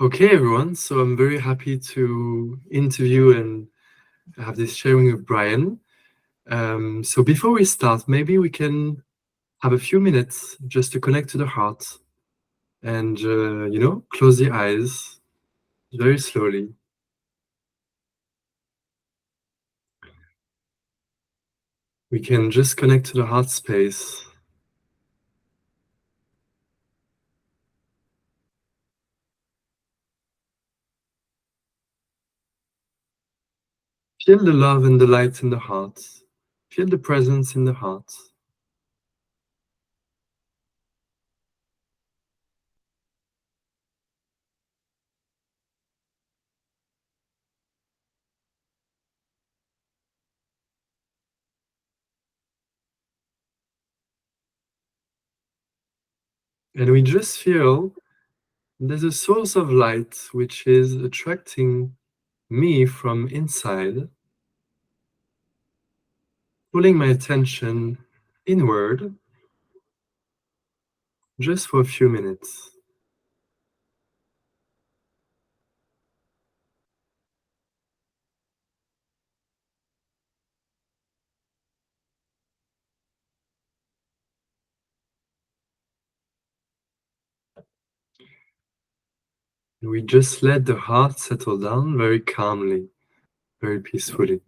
Okay, everyone. So I'm very happy to interview and have this sharing with Brian. So before we start, maybe we can have a few minutes just to connect to the heart and, close the eyes very slowly. We can just connect to the heart space. Feel the love and the light in the heart. Feel the presence in the heart. And we just feel there's a source of light which is attracting me from inside, pulling my attention inward just for a few minutes. And we just let the heart settle down very calmly, very peacefully.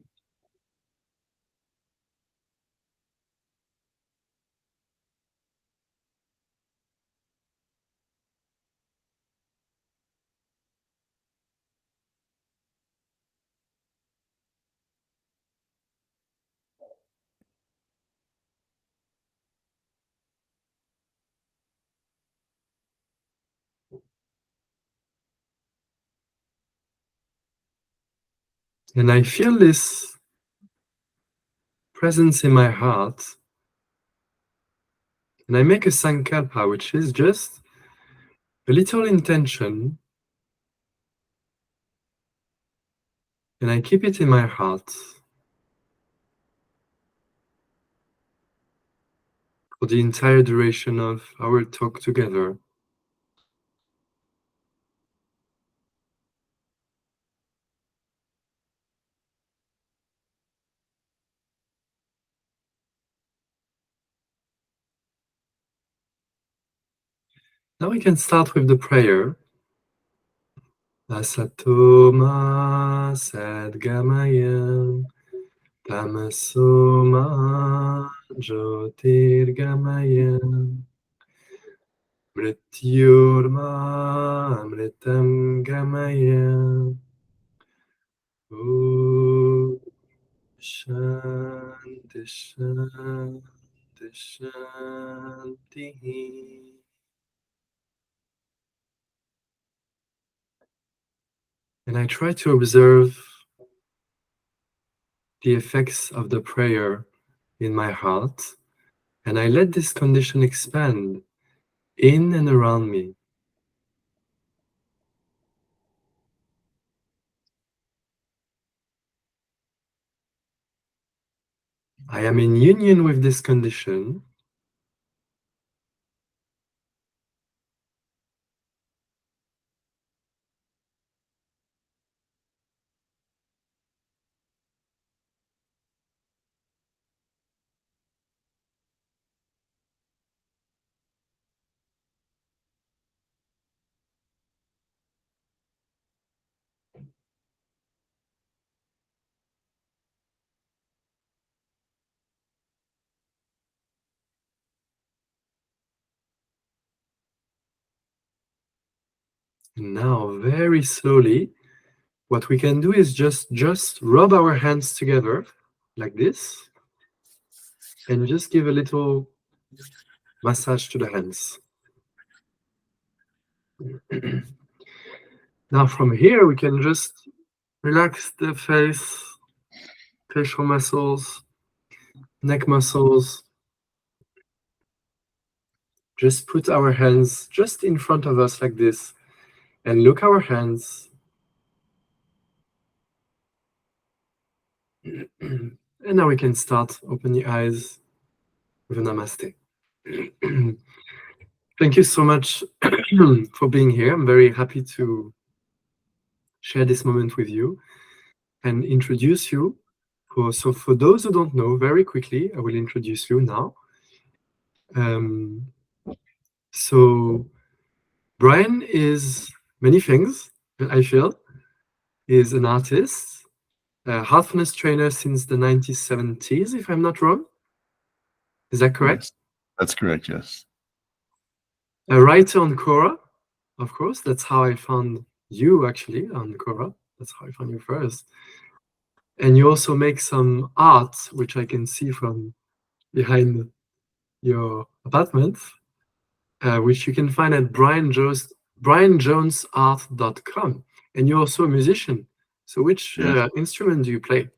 And I feel this presence in my heart, and I make a sankalpa, which is just a little intention, and I keep it in my heart for the entire duration of our talk together. Now we can start with the prayer. Asatoma sadgamaya tamasoma jyotirgamaya mrityurma amritam gamaya. Om Shanti Shanti Shanti. And I try to observe the effects of the prayer in my heart, and I let this condition expand in and around me. I am in union with this condition, and now very slowly what we can do is just rub our hands together like this and just give a little massage to the hands. Now from here we can just relax the face, facial muscles, neck muscles. Just put our hands just in front of us like this and look our hands. And now we can start. Open the eyes with a namaste. Thank you so much for being here. I'm very happy to share this moment with you and introduce you. So for those who don't know, very quickly, I will introduce you now. So Brian is many things, I feel. He's an artist, a Heartfulness trainer since the 1970s, if I'm not wrong. Is that correct? Yes, that's correct, yes. A writer on Quora, of course. That's how I found you, actually, on Quora. That's how I found you first. And you also make some art, which I can see from behind your apartment, which you can find at brianjonesart.com. And you're also a musician. So which instrument do you play?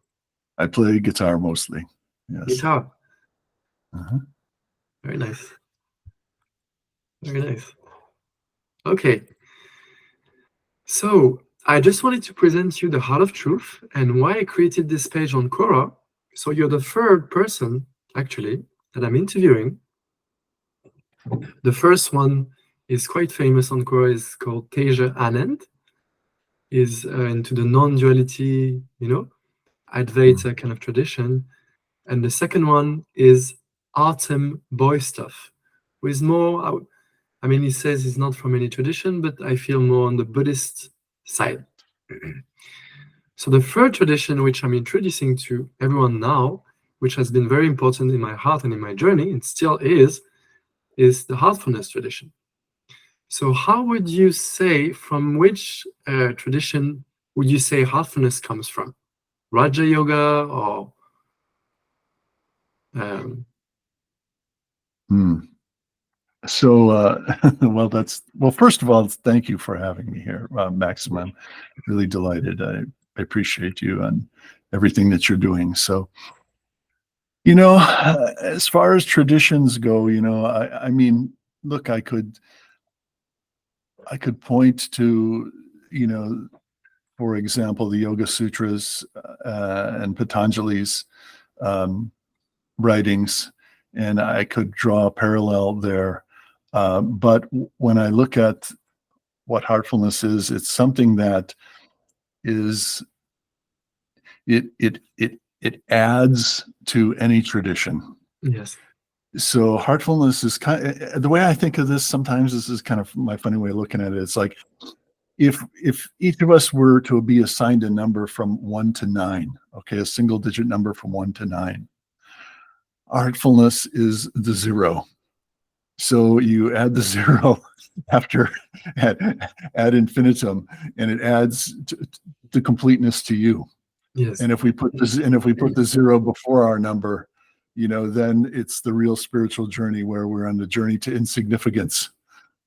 I play guitar mostly. Yes. Guitar. Uh-huh. Very nice. Very nice. Okay. So I just wanted to present you the Heart of Truth and why I created this page on Quora. So you're the third person, actually, that I'm interviewing. The first one is quite famous on Quora, is called Teja Anand, is into the non-duality, Advaita kind of tradition. And the second one is Artem Boystov, who is more, I mean, he says he's not from any tradition, but I feel more on the Buddhist side. So the third tradition, which I'm introducing to everyone now, which has been very important in my heart and in my journey, and still is the Heartfulness tradition. So how would you say, from which tradition would you say Heartfulness comes from? Raja Yoga or... So, well, first of all, thank you for having me here, Maxim. I'm really delighted. I appreciate you and everything that you're doing. So, as far as traditions go, I mean, look, I could point to, for example, the Yoga Sutras and Patanjali's writings, and I could draw a parallel there. But when I look at what heartfulness is, it's something that is it adds to any tradition. Yes. So heartfulness is the way I think of this. Sometimes this is kind of my funny way of looking at it. It's like if each of us were to be assigned a number from 1 to 9, okay, a single digit number from 1 to 9. Heartfulness is the 0. So you add the 0 after ad infinitum, and it adds the completeness to you. Yes. And if we put the 0 before our number, then it's the real spiritual journey where we're on the journey to insignificance.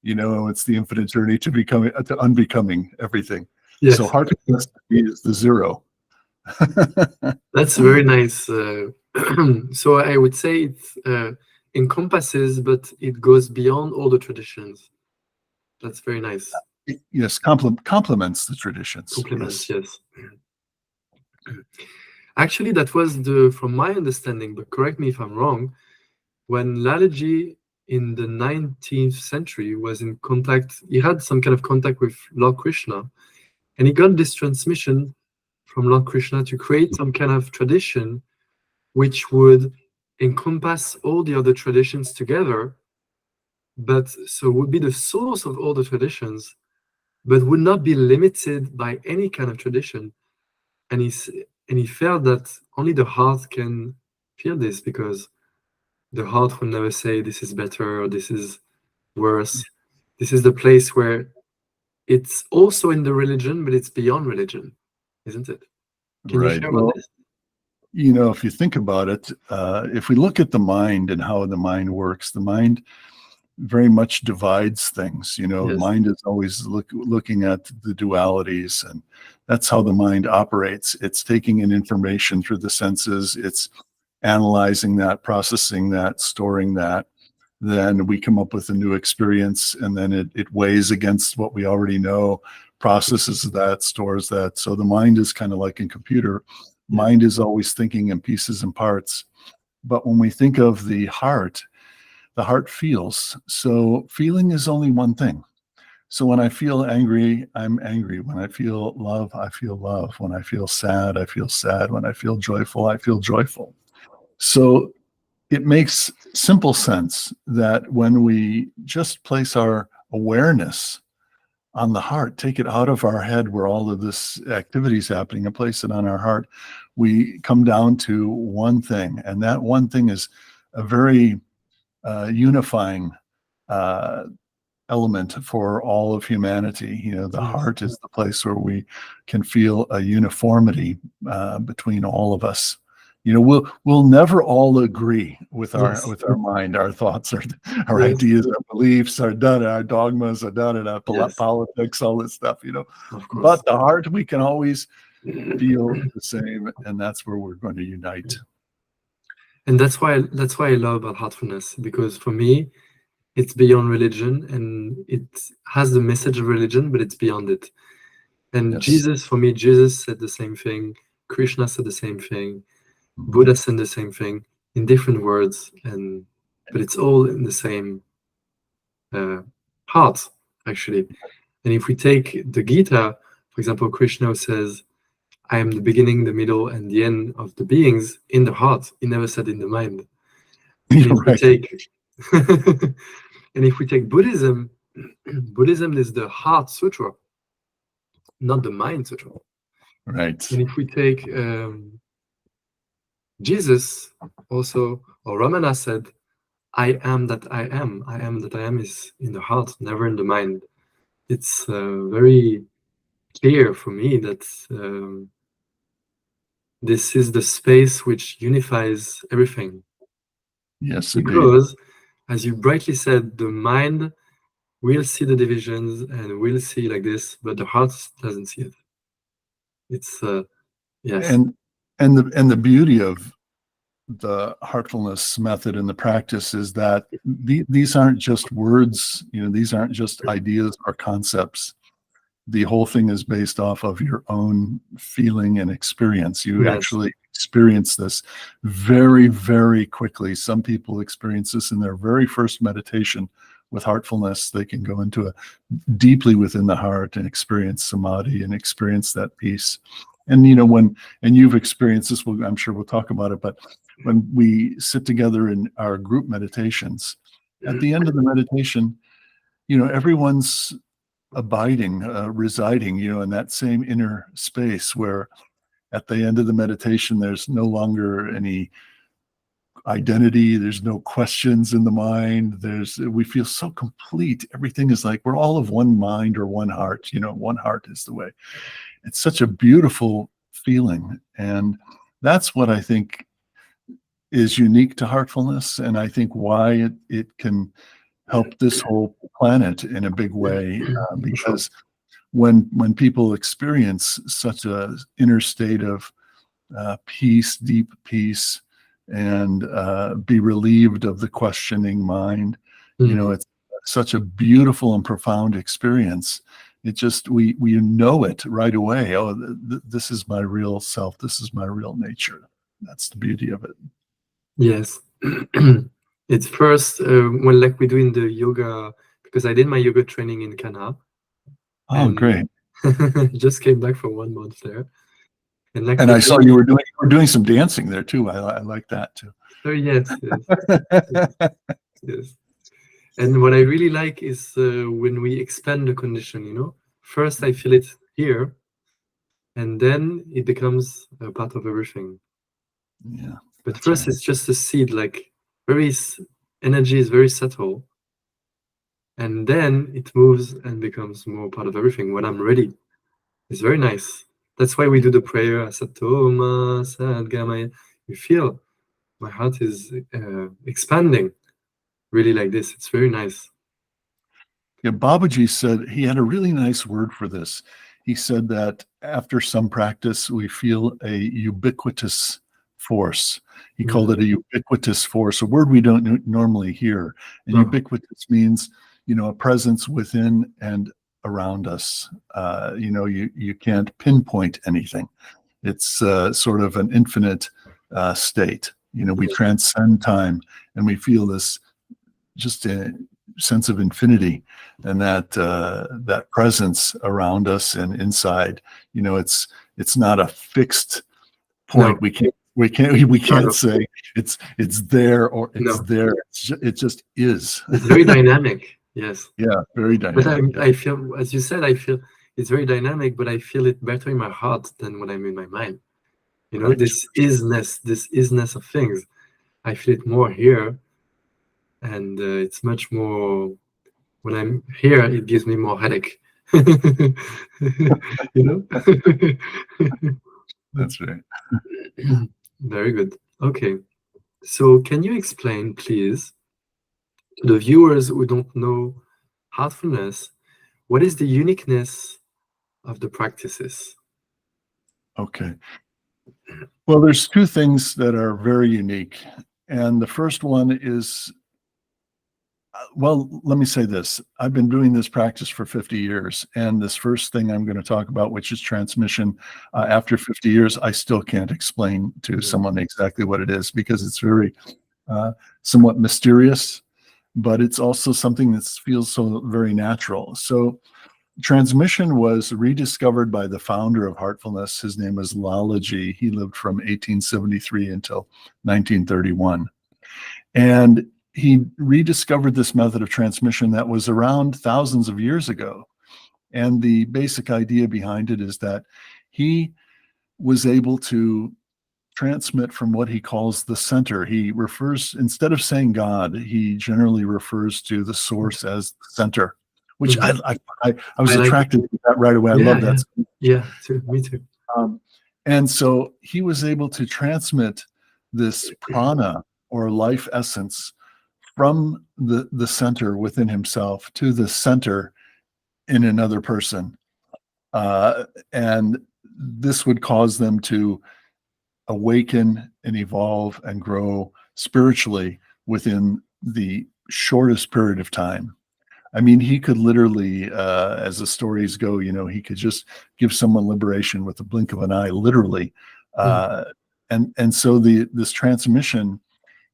It's the infinite journey to unbecoming everything. Yes. So heartfulness is the 0. That's very nice. So I would say it encompasses, but it goes beyond all the traditions. That's very nice. Yes, complements the traditions. Complements, yes. Actually, that was from my understanding, but correct me if I'm wrong, when Lalaji in the 19th century was in contact, he had some kind of contact with Lord Krishna, and he got this transmission from Lord Krishna to create some kind of tradition which would encompass all the other traditions together, but so would be the source of all the traditions, but would not be limited by any kind of tradition. And he felt that only the heart can feel this, because the heart will never say this is better or this is worse. This is the place where it's also in the religion, but it's beyond religion, isn't it? Can you share about this? If you think about it, if we look at the mind and how the mind works, the mind very much divides things. Yes. Mind is always looking at the dualities, and that's how the mind operates. It's taking in information through the senses. It's analyzing that, processing that, storing that. Then we come up with a new experience, and then it weighs against what we already know, processes that, stores that. So the mind is kind of like a computer. Mind is always thinking in pieces and parts. But when we think of the heart feels. So feeling is only one thing. So when I feel angry, I'm angry. When I feel love, I feel love. When I feel sad, I feel sad. When I feel joyful, I feel joyful. So it makes simple sense that when we just place our awareness on the heart, take it out of our head where all of this activity is happening and place it on our heart, we come down to one thing. And that one thing is a very unifying element for all of humanity. You know, the Yes. heart is the place where we can feel a uniformity between all of us. You know, we'll never all agree with Yes. our mind, our thoughts, our Yes. ideas, our beliefs, our dogmas, our Yes. politics, all this stuff. You know, Of course. but the heart we can always feel the same, and that's where we're going to unite. And that's why I love about Heartfulness, because for me, it's beyond religion, and it has the message of religion, but it's beyond it. And Yes. Jesus, for me, Jesus said the same thing. Krishna said the same thing. Mhm. Buddha said the same thing in different words, but it's all in the same heart, actually. And if we take the Gita, for example, Krishna says, I am the beginning, the middle, and the end of the beings in the heart. He never said in the mind. And if we Right. take and if we take Buddhism, Buddhism is the heart sutra, not the mind sutra. Right. And if we take Jesus also, or Ramana said, I am that I am. I am that I am is in the heart, never in the mind. It's very clear for me that this is the space which unifies everything. Yes, because, as you brightly said, the mind will see the divisions and will see like this, but the heart doesn't see it. It's yes. And the beauty of the heartfulness method and the practice is that these aren't just words, you know, these aren't just ideas or concepts. The whole thing is based off of your own feeling and experience. You Yes. actually experience this very, very quickly. Some people experience this in their very first meditation with heartfulness. They can go into a deeply within the heart and experience samadhi and experience that peace. And you know, and you've experienced this, I'm sure we'll talk about it, but when we sit together in our group meditations, at the end of the meditation, you know, everyone's abiding, residing, you know, in that same inner space where at the end of the meditation, there's no longer any identity, there's no questions in the mind, we feel so complete. Everything is like we're all of one mind or one heart, you know, one heart is the way. It's such a beautiful feeling, and that's what I think is unique to heartfulness, and I think why it can help this whole planet in a big way, because when people experience such a inner state of peace, deep peace, and be relieved of the questioning mind, you know, it's such a beautiful and profound experience. It just we know it right away. Oh, this is my real self. This is my real nature. That's the beauty of it. Yes. It's first when, like we do in the yoga, because I did my yoga training in Canada. Oh, great. Just came back for 1 month there. And like I saw you were doing some dancing there too. I like that too. Oh yes, yes. And what I really like is when we expand the condition, you know. First I feel it here, and then it becomes a part of everything. Yeah. But first it's just a seed, like energy is very subtle. And then it moves and becomes more part of everything when I'm ready. It's very nice. That's why we do the prayer, Asatoma, Sadgamaya. You feel my heart is expanding, really like this. It's very nice. Yeah, Babuji said he had a really nice word for this. He said that after some practice, we feel a ubiquitous force. He called it a ubiquitous force, a word we don't normally hear. And ubiquitous means, you know, a presence within and around us. You know, you can't pinpoint anything. It's sort of an infinite state. You know, we transcend time and we feel this just sense of infinity and that presence around us and inside. It's not a fixed point. No. We can't No. say it's there or it's No. there. It just is. It's very dynamic. Yes. Yeah, very But dynamic. I feel, as you said, I feel it's very dynamic, but I feel it better in my heart than when I'm in my mind. Right. This isness of things. I feel it more here, and it's much more. When I'm here, it gives me more headache. That's right. Very good. Okay. So can you explain, please, to the viewers who don't know Heartfulness, what is the uniqueness of the practices? Okay. Well, there's two things that are very unique. And the first one is, well, let me say this. I've been doing this practice for 50 years. And this first thing I'm going to talk about, which is transmission, after 50 years, I still can't explain to someone exactly what it is because it's very somewhat mysterious, but it's also something that feels so very natural. So transmission was rediscovered by the founder of Heartfulness. His name is Lalaji. He lived from 1873 until 1931. And he rediscovered this method of transmission that was around thousands of years ago. And the basic idea behind it is that he was able to transmit from what he calls the center. He refers, instead of saying God, he generally refers to the source as the center, which I was attracted to that right away. I love that. Yeah, too. Me too. And so he was able to transmit this prana or life essence from the center within himself to the center in another person. And this would cause them to awaken and evolve and grow spiritually within the shortest period of time. I mean, he could literally, as the stories go, he could just give someone liberation with the blink of an eye, literally. And so this transmission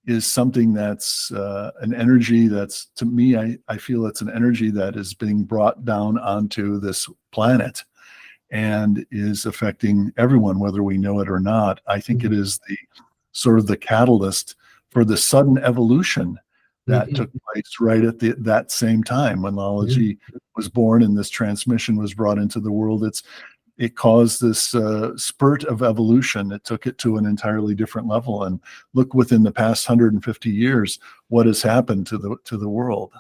is something that's an energy that's, to me, I feel it's an energy that is being brought down onto this planet and is affecting everyone, whether we know it or not. I think it is the sort of the catalyst for the sudden evolution that took place right at that same time when Lalaji was born and this transmission was brought into the world. It caused this spurt of evolution. It took it to an entirely different level. And look, within the past 150 years, what has happened to the world.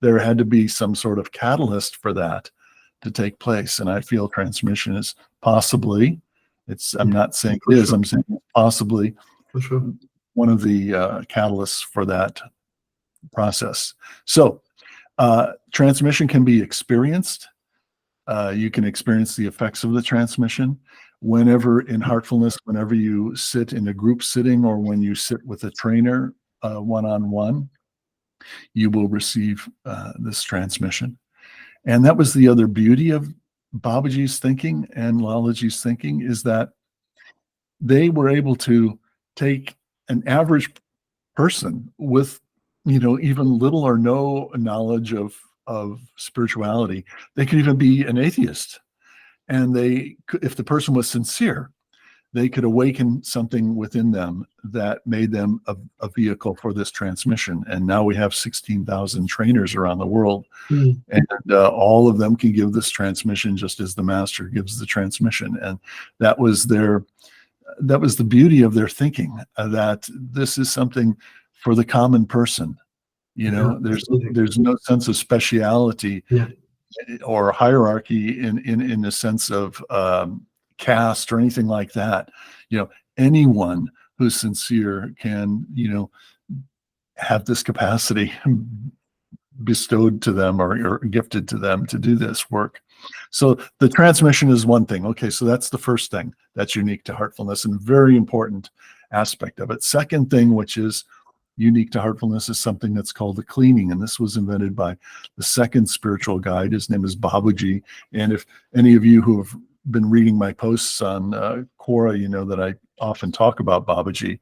There had to be some sort of catalyst for that to take place. And I feel transmission is possibly, I'm not saying it is, I'm saying it's possibly one of the catalysts for that process. So transmission can be experienced. You can experience the effects of the transmission whenever in Heartfulness, whenever you sit in a group sitting or when you sit with a trainer one-on-one, you will receive this transmission. And that was the other beauty of Babuji's thinking and Lalaji's thinking, is that they were able to take an average person with, even little or no knowledge of spirituality. They could even be an atheist. And if the person was sincere, they could awaken something within them that made them a vehicle for this transmission. And now we have 16,000 trainers around the world. And all of them can give this transmission just as the master gives the transmission. And that was the beauty of their thinking, that this is something for the common person. There's no sense of speciality or hierarchy in the sense of caste or anything like that. Anyone who's sincere can, have this capacity bestowed to them or gifted to them to do this work. So the transmission is one thing. Okay, so that's the first thing that's unique to Heartfulness and very important aspect of it. Second thing, which is unique to Heartfulness, is something that's called the cleaning. And this was invented by the second spiritual guide. His name is Babuji. And if any of you who have been reading my posts on Quora, you know that I often talk about Babuji.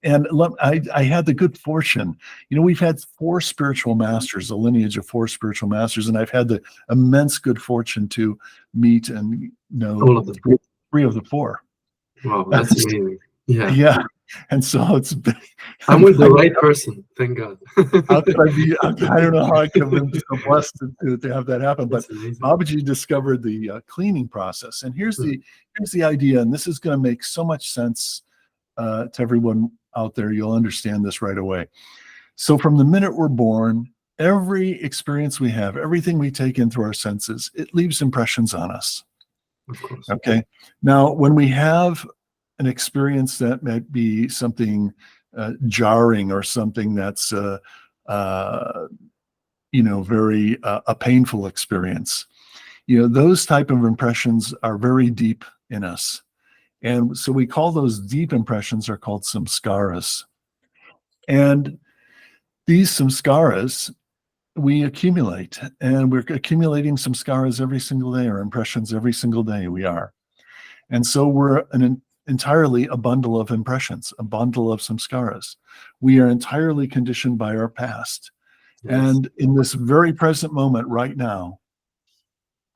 And I had the good fortune, we've had 4 spiritual masters, a lineage of 4 spiritual masters, and I've had the immense good fortune to meet and know All of them. 3 of the 4. Wow, that's amazing. Yeah. Yeah. And so it's been, I'm with the right person, thank God. how could I be? I don't know how I could have been so blessed to have that happen. But Babuji discovered the cleaning process, and here's the idea, and this is going to make so much sense to everyone out there. You'll understand this right away. So from the minute we're born, every experience we have, everything we take in through our senses, it leaves impressions on us. Of course. Okay. Now, when we have an experience that might be something jarring or something that's very a painful experience, those type of impressions are very deep in us, and so we call those deep impressions are called samskaras. And these samskaras we accumulate, and we're accumulating samskaras every single day, or impressions every single day we are. And so we're entirely a bundle of impressions, a bundle of samskaras. We are entirely conditioned by our past. Yes. And in this very present moment right now,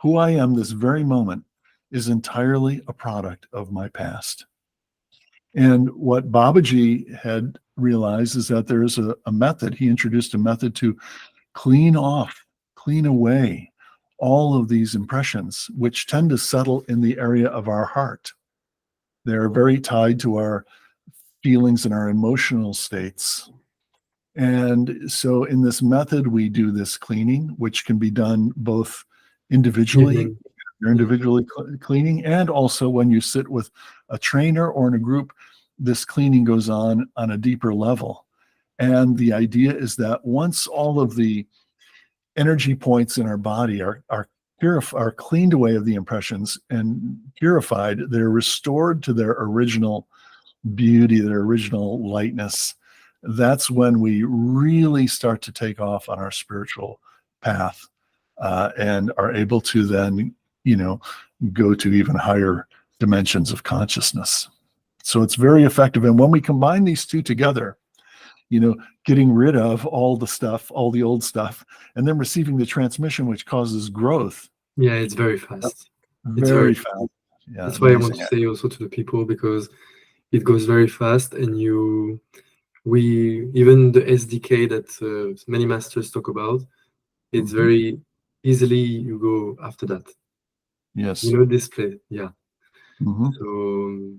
who I am this very moment is entirely a product of my past. And what Babuji had realized is that there is a method. He introduced a method to clean away all of these impressions, which tend to settle in the area of our heart. They're very tied to our feelings and our emotional states. And so in this method, we do this cleaning, which can be done both individually, you're individually cleaning, and also when you sit with a trainer or in a group, this cleaning goes on a deeper level. And the idea is that once all of the energy points in our body are cleaned away of the impressions and purified, they're restored to their original beauty, their original lightness. That's when we really start to take off on our spiritual path and are able to then, go to even higher dimensions of consciousness. So it's very effective. And when we combine these two together, getting rid of all the stuff, all the old stuff, and then receiving the transmission, which causes growth. Yeah, it's very fast. It's very fast. Yeah, that's why I want to say also to the people, because it goes very fast, and even the SDK that many masters talk about, it's very easily you go after that. Yes. Display. Yeah. So.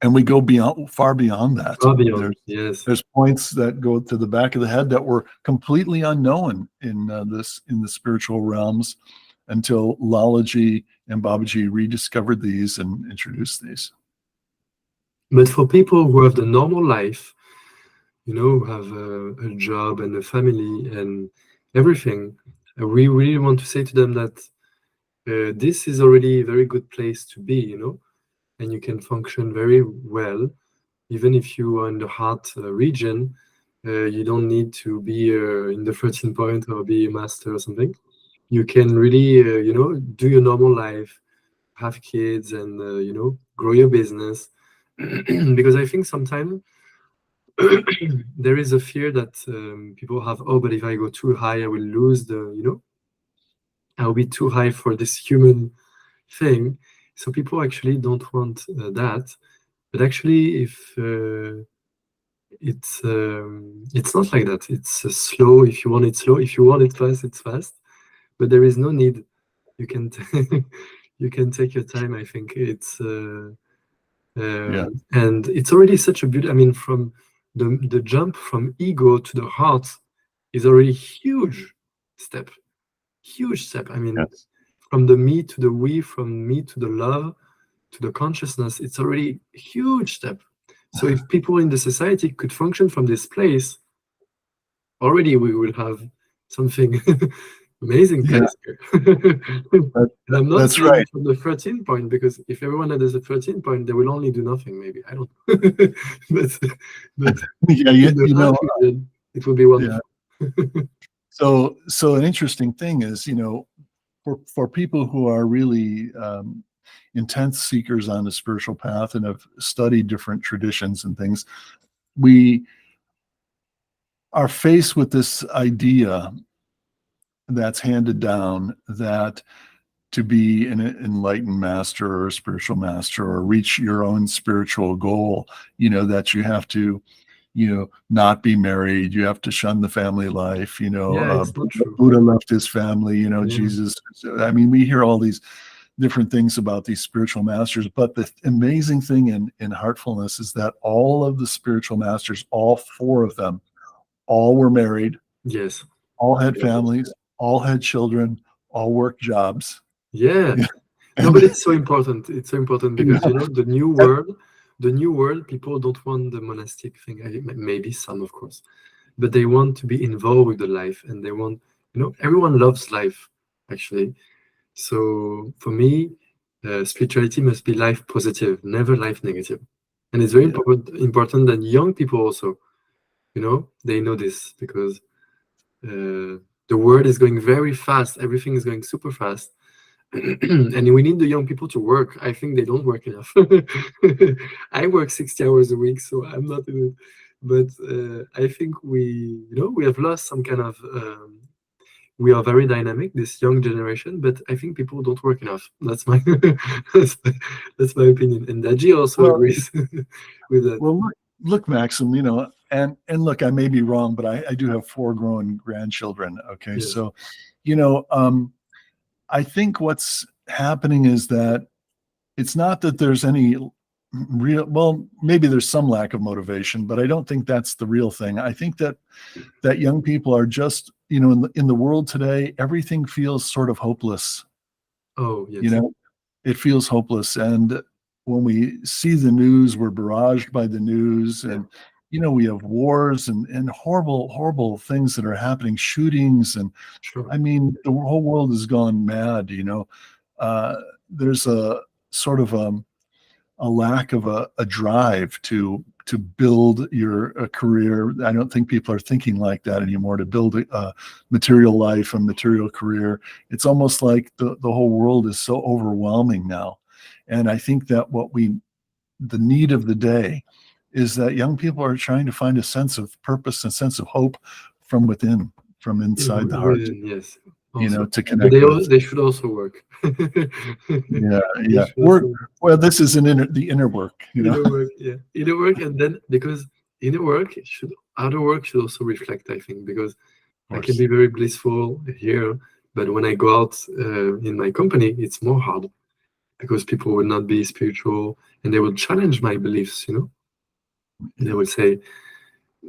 And we go far beyond that. Far beyond, yes. There's points that go to the back of the head that were completely unknown in the spiritual realms until Lalaji and Babuji rediscovered these and introduced these. But for people who have the normal life, who have a job and a family and everything, we really want to say to them that this is already a very good place to be, and you can function very well. Even if you are in the heart region, you don't need to be in the 13 point or be a master or something. You can really, do your normal life, have kids, and grow your business. Because I think sometimes there is a fear that people have. Oh, but if I go too high, I will lose I'll be too high for this human thing. So people actually don't want that. But actually, if it's not like that. It's slow. If you want it slow, if you want it fast, it's fast. But there is no need. You can you can take your time. I think it's and it's already such a beauty. I mean, from the jump from ego to the heart is already huge step. Huge step. I mean, from the me to the we, from me to the love to the consciousness, it's already a huge step. So if people in the society could function from this place, already we will have something amazing place here. And I'm not saying from the 13 point, because if everyone that is a 13 point, they will only do nothing, maybe. I don't know. but it would be wonderful. Yeah. So an interesting thing is, for people who are really intense seekers on the spiritual path and have studied different traditions and things, we are faced with this idea that's handed down that to be an enlightened master or a spiritual master or reach your own spiritual goal, that you have to, not be married, you have to shun the family life, Yeah, it's not true. Buddha left his family, Yeah. Jesus. I mean, we hear all these different things about these spiritual masters, but the amazing thing in Heartfulness is that all of the spiritual masters, all four of them, all were married, Yes. all had families, all had children, all worked jobs. Yeah. No, And but it's so important. It's so important because the new world, people don't want the monastic thing. Maybe some, of course, but they want to be involved with the life, and they want, everyone loves life, actually. So for me, spirituality must be life positive, never life negative. And it's very important that young people also, they know this because the world is going very fast. Everything is going super fast. And we need the young people to work. I think they don't work enough. I work 60 hours a week, so I'm not in it. But I think we have lost some kind of. We are very dynamic, this young generation, but I think people don't work enough. That's my that's my opinion. And Daji also agrees with that. Well, look, Maxim, and look, I may be wrong, but I do have 4 grown grandchildren. Okay, Yes. so, I think what's happening is that it's not that there's any real, well, maybe there's some lack of motivation, but I don't think that's the real thing. I think that young people are just, in the world today, everything feels sort of hopeless. Oh, yes. It feels hopeless. And when we see the news, we're barraged by the news, and we have wars and horrible, horrible things that are happening, shootings, and I mean, the whole world has gone mad. There's a sort of a lack of a drive to build your career. I don't think people are thinking like that anymore, to build a material life, a material career. It's almost like the whole world is so overwhelming now. And I think that the need of the day is that young people are trying to find a sense of purpose, a sense of hope from within, from inside the heart. Yes. To connect with. They should also work. Yeah. Well, this is the inner work. Inner work, yeah. Inner work, and then because inner work outer work should also reflect, I think, because I can be very blissful here, but when I go out in my company, it's more hard because people will not be spiritual and they will challenge my beliefs, They will say,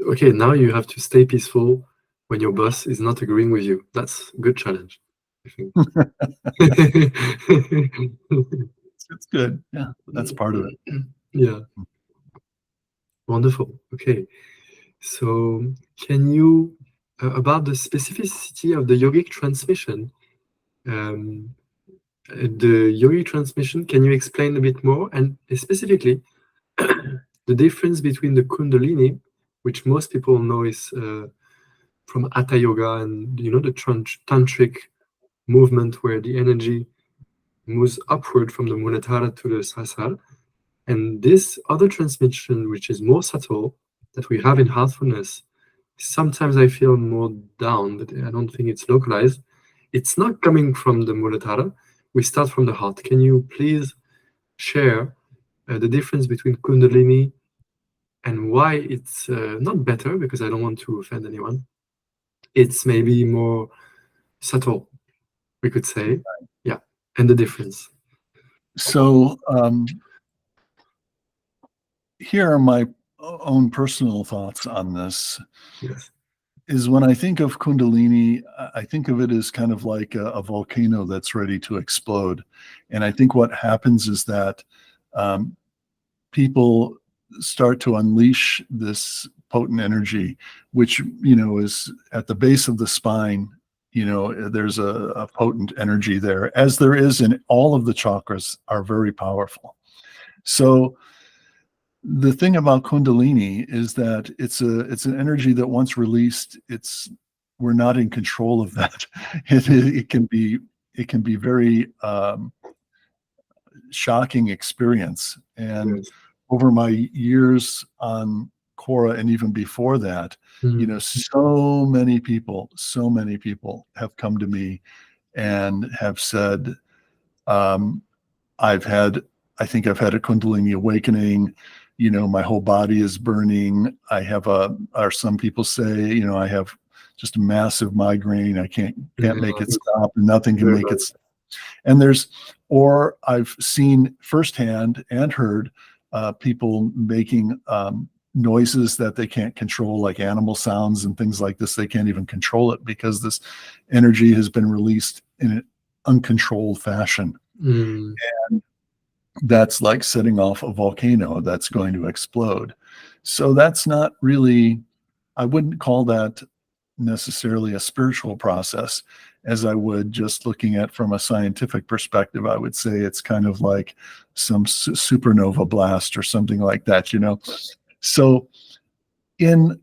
okay, now you have to stay peaceful when your boss is not agreeing with you. That's a good challenge, I think. It's good. Yeah, that's part of it. Yeah. Wonderful. Okay. So can you, about the specificity of the yogic transmission, can you explain a bit more? And specifically, the difference between the Kundalini, which most people know is from Hatha Yoga and, the tantric movement where the energy moves upward from the Muladhara to the Sahasrara. And this other transmission, which is more subtle, that we have in Heartfulness, sometimes I feel more down, but I don't think it's localized. It's not coming from the Muladhara. We start from the heart. Can you please share the difference between Kundalini and why it's not better, because I don't want to offend anyone. It's maybe more subtle, we could say. Yeah, and the difference. So here are my own personal thoughts on this. Yes. Is when I think of Kundalini, I think of it as kind of like a volcano that's ready to explode. And I think what happens is that people start to unleash this potent energy, which, is at the base of the spine. There's a potent energy there, as there is in all of the chakras, are very powerful. So the thing about Kundalini is that it's an energy that once released, we're not in control of that. It can be very shocking experience. And over my years on Cora, and even before that, you know, so many people have come to me and have said, I think I've had a Kundalini awakening. You know, my whole body is burning. I have or some people say, you know, I have just a massive migraine. I can't make it stop, and nothing can make it stop. And or I've seen firsthand and heard people making noises that they can't control, like animal sounds and things like this. They can't even control it because this energy has been released in an uncontrolled fashion. And that's like setting off a volcano that's going to explode. So that's not really, I wouldn't call that necessarily a spiritual process, as I would just looking at from a scientific perspective. I would say it's kind of like some supernova blast or something like that, you know. So in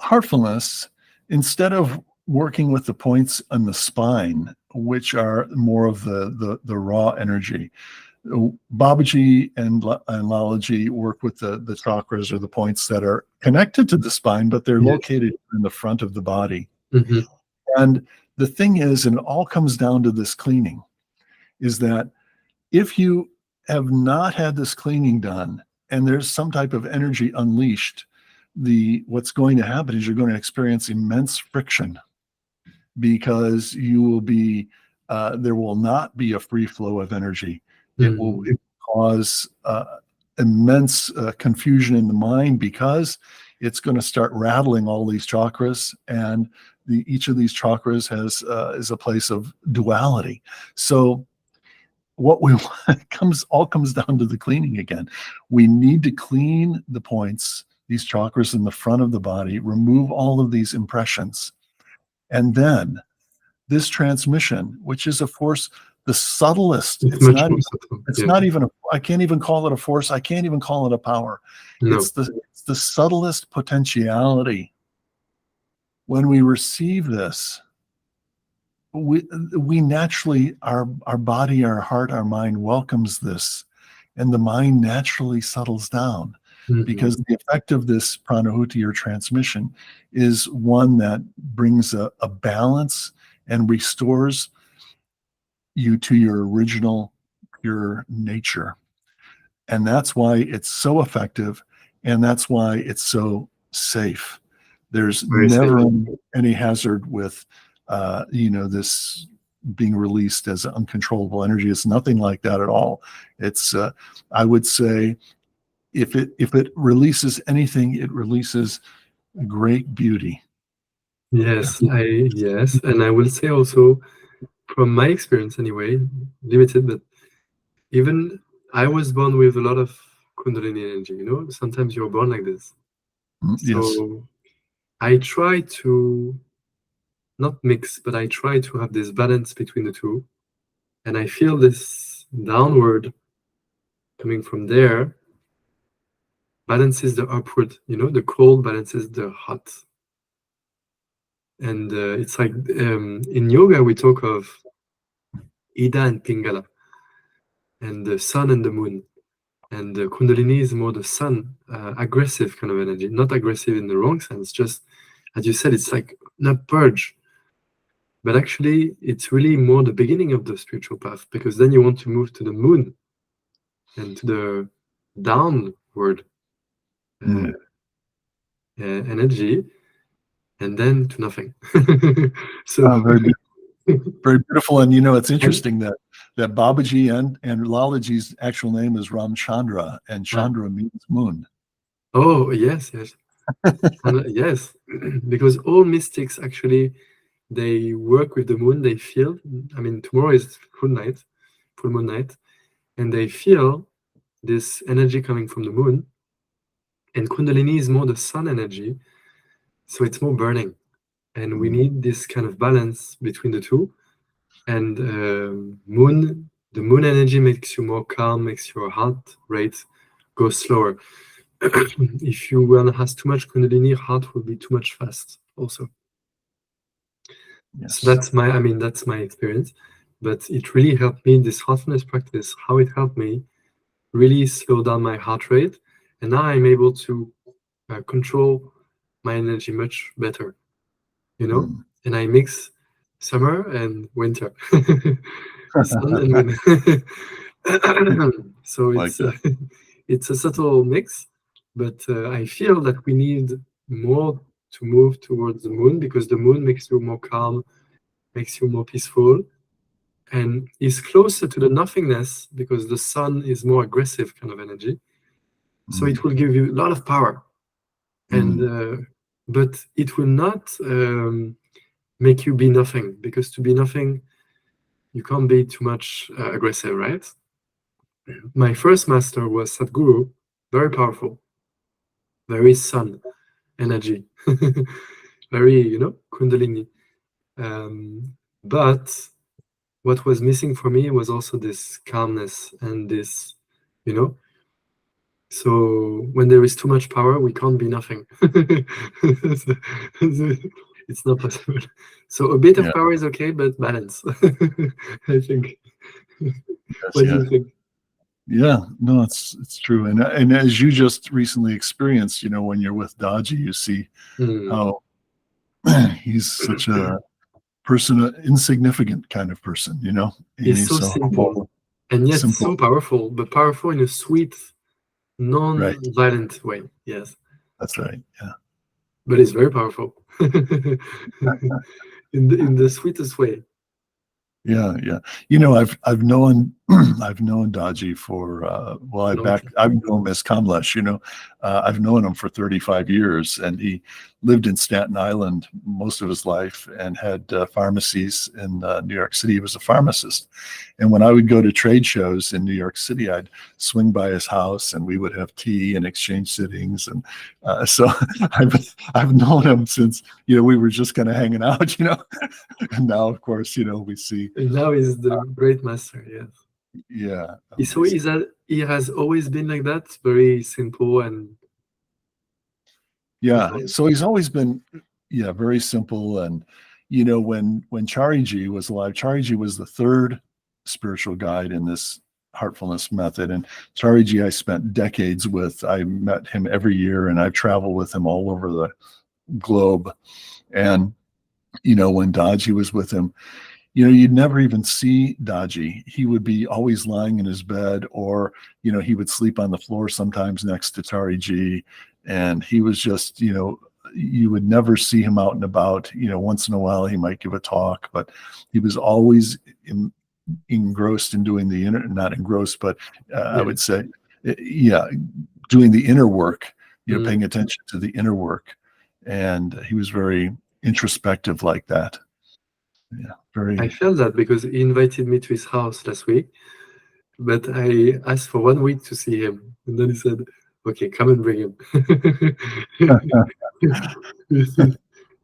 Heartfulness, instead of working with the points on the spine, which are more of the raw energy, Babuji and Lalaji work with the chakras, or the points that are connected to the spine, but they're located in the front of the body. And the thing is, and it all comes down to this cleaning, is that if you have not had this cleaning done and there's some type of energy unleashed, what's going to happen is you're going to experience immense friction, because you will be there will not be a free flow of energy. It will cause immense confusion in the mind, because it's going to start rattling all these chakras, and each of these chakras is a place of duality. So what we want comes down to the cleaning again. We need to clean the points, these chakras in the front of the body, remove all of these impressions, and then this transmission, which is a force, the subtlest. It's not even I can't even call it a force. I can't even call it a power. No. It's the subtlest potentiality. When we receive this, we naturally, our body, our heart, our mind welcomes this, and the mind naturally settles down, because the effect of this pranahuti, or transmission, is one that brings a balance and restores you to your original pure nature. And that's why it's so effective, and that's why it's so safe. There's never any hazard with this being released as uncontrollable energy. It's nothing like that at all. It's I would say, if it releases anything, it releases great beauty. Yes, and I will say also, from my experience anyway, limited, but even I was born with a lot of Kundalini energy, you know, sometimes you're born like this. So I try to not mix, but I try to have this balance between the two. And I feel this downward coming from there balances the upward, you know, the cold balances the hot. And it's like in yoga, we talk of Ida and Pingala, and the sun and the moon. And the Kundalini is more the sun, aggressive kind of energy, not aggressive in the wrong sense, just, as you said, it's like not purge. But actually, it's really more the beginning of the spiritual path, because then you want to move to the moon and to the downward energy, and then to nothing. So very beautiful. And you know, it's interesting that Babuji and Lalaji's actual name is Ramchandra, and Chandra means moon. Oh, yes. Yes, because all mystics actually, they work with the moon. They feel, I mean, tomorrow is full moon night, and they feel this energy coming from the moon. And Kundalini is more the sun energy, so it's more burning, and we need this kind of balance between the two. And the moon energy makes you more calm, makes your heart rate go slower. If you has too much Kundalini, heart will be too much fast also. Yes. So that's my experience. But it really helped me, this heartfulness practice, how it helped me really slow down my heart rate. And now I'm able to control my energy much better, Mm. and I mix summer and winter, sun and wind. So Like that. it's a subtle mix, but I feel that we need more to move towards the moon, because the moon makes you more calm, makes you more peaceful, and is closer to the nothingness, because the sun is more aggressive kind of energy. So Mm. it will give you a lot of power, and Mm. but it will not make you be nothing, because to be nothing, you can't be too much aggressive, right? My first master was Sadhguru, very powerful, very sun energy, very, Kundalini. But what was missing for me was also this calmness and this, you know. So when there is too much power, we can't be nothing. It's not possible. So a bit of Yeah. power is okay, but balance, I think. Yes. What do Yeah. you think? Yeah. No, it's true. And as you just recently experienced, when you're with Daaji, you see Mm. how he's such a person, an insignificant kind of person, and It's he's so so simple humble, and yet so simple. powerful, but powerful in a sweet, Right. non-violent way. Yes, That's right. Yeah. but it's very powerful in the sweetest way. Yeah, yeah. I've known I've known Daaji for Long time. I've known him as Kamlesh, I've known him for 35 years, and he lived in Staten Island most of his life and had pharmacies in New York City. He was a pharmacist, and when I would go to trade shows in New York City, I'd swing by his house and we would have tea and exchange sittings, and so I've known him since we were just kind of hanging out, and now of course we see. And now he's the great master. Yes. Yeah, So amazing. is that he has always been like that, very simple and Yeah, profound. so he's always been, yeah, very simple. And when Chariji was alive, Chariji was the third spiritual guide in this heartfulness method. And Chariji I spent decades with. I met him every year, and I've traveled with him all over the globe. And when Daaji was with him, you'd never even see Daaji. He would be always lying in his bed, or, he would sleep on the floor sometimes next to Tari G. And he was just, you would never see him out and about. Once in a while he might give a talk, but he was always engrossed in doing the inner, not engrossed, but I would Yes. say, yeah, doing the inner work, Mm. paying attention to the inner work. And he was very introspective like that. Yeah, I very. felt that because he invited me to his house last week, but I asked for 1 week to see him, and then he said, "Okay, come and bring him."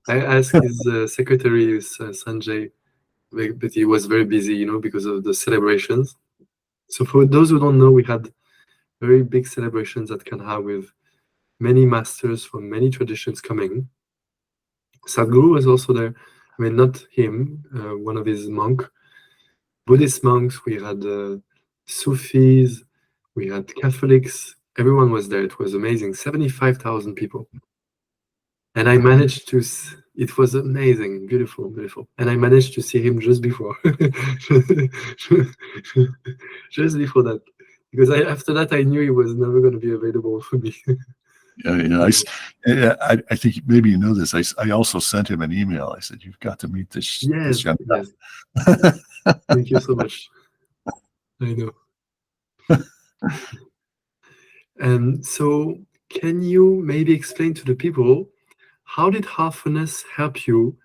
I asked his secretary, Sanjay, but he was very busy, because of the celebrations. So for those who don't know, we had very big celebrations at Kanha with many masters from many traditions coming. Sadhguru was also there. I mean, not him, one of his Buddhist monks. We had Sufis, we had Catholics. Everyone was there. It was amazing. 75,000 people. And I managed to, it was amazing, beautiful, beautiful. And I managed to see him just before, just before that. Because after that, I knew he was never going to be available for me. I think maybe you know this. I also sent him an email. I said, "You've got to meet this Yes, young yes. guy." Thank you so much. I know. And so, can you maybe explain to the people, how did Heartfulness help you,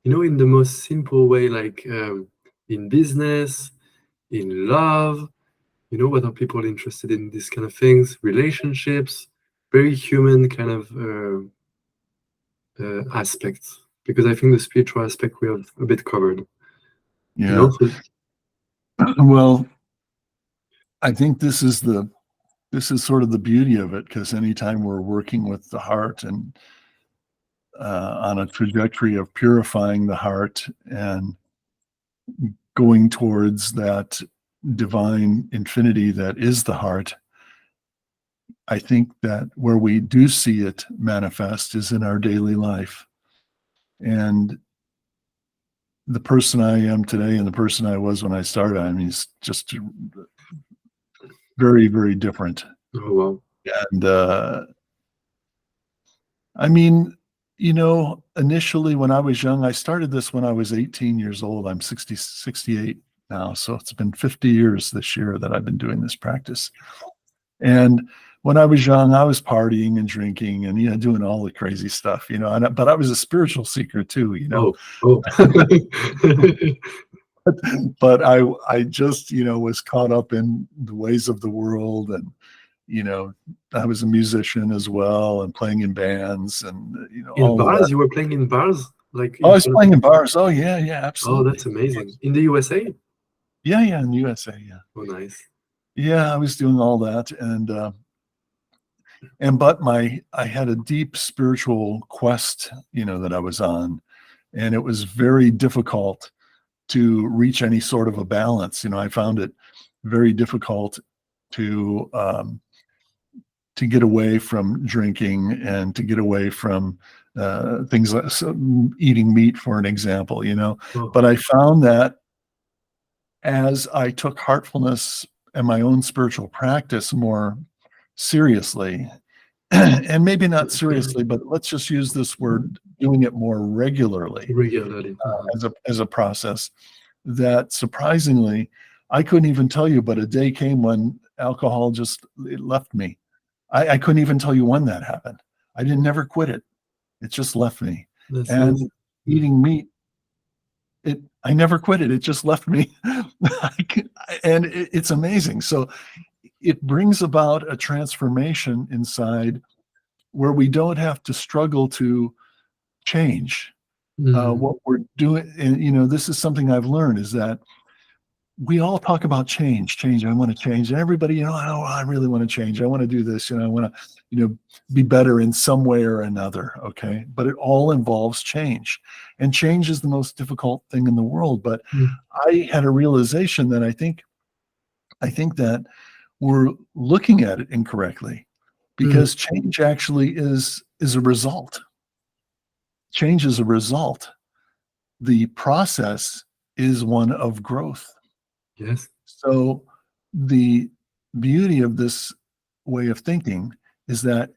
in the most simple way, like in business, in love? What are people interested in, these kind of things, relationships, very human kind of aspects. Because I think the spiritual aspect we have a bit covered. Yeah. So, Well, I think this is sort of the beauty of it, because anytime we're working with the heart and on a trajectory of purifying the heart and going towards that divine infinity that is the heart, I think that where we do see it manifest is in our daily life. And the person I am today and the person I was when I started, I mean, it's just very, very different. Oh, wow. And I mean, initially when I was young, I started this when I was 18 years old. I'm 68 now. So it's been 50 years this year that I've been doing this practice. And when I was young, I was partying and drinking and, doing all the crazy stuff, but I was a spiritual seeker too, Oh. but I just, was caught up in the ways of the world. And, I was a musician as well and playing in bands and, In all of bars? that. You were playing in bars? Like Oh, I in was front playing of... in bars. Oh, yeah, Oh, absolutely. that's amazing. In the USA? Yeah, in the USA, yeah. Oh, nice. Yeah, I was doing all that. But I had a deep spiritual quest, that I was on. And it was very difficult to reach any sort of a balance. I found it very difficult to get away from drinking and to get away from things like eating meat, for an example. Oh. But I found that as I took heartfulness and my own spiritual practice more seriously, and maybe not seriously, but let's just use this word, doing it more regularly as a process, that surprisingly, I couldn't even tell you, but a day came when alcohol just left me. I couldn't even tell you when that happened. I didn't never quit it. It just left me. That's and nice. Eating meat, I never quit it. It just left me. And it's amazing. So it brings about a transformation inside where we don't have to struggle to change what we're doing. And, this is something I've learned, is that we all talk about change. I want to change. And everybody, I really want to change. I want to do this. I want to, be better in some way or another. Okay. But it all involves change. And change is the most difficult thing in the world. But I had a realization that I think that we're looking at it incorrectly, because change actually is a result. Change is a result. The process is one of growth. Yes. So the beauty of this way of thinking is that,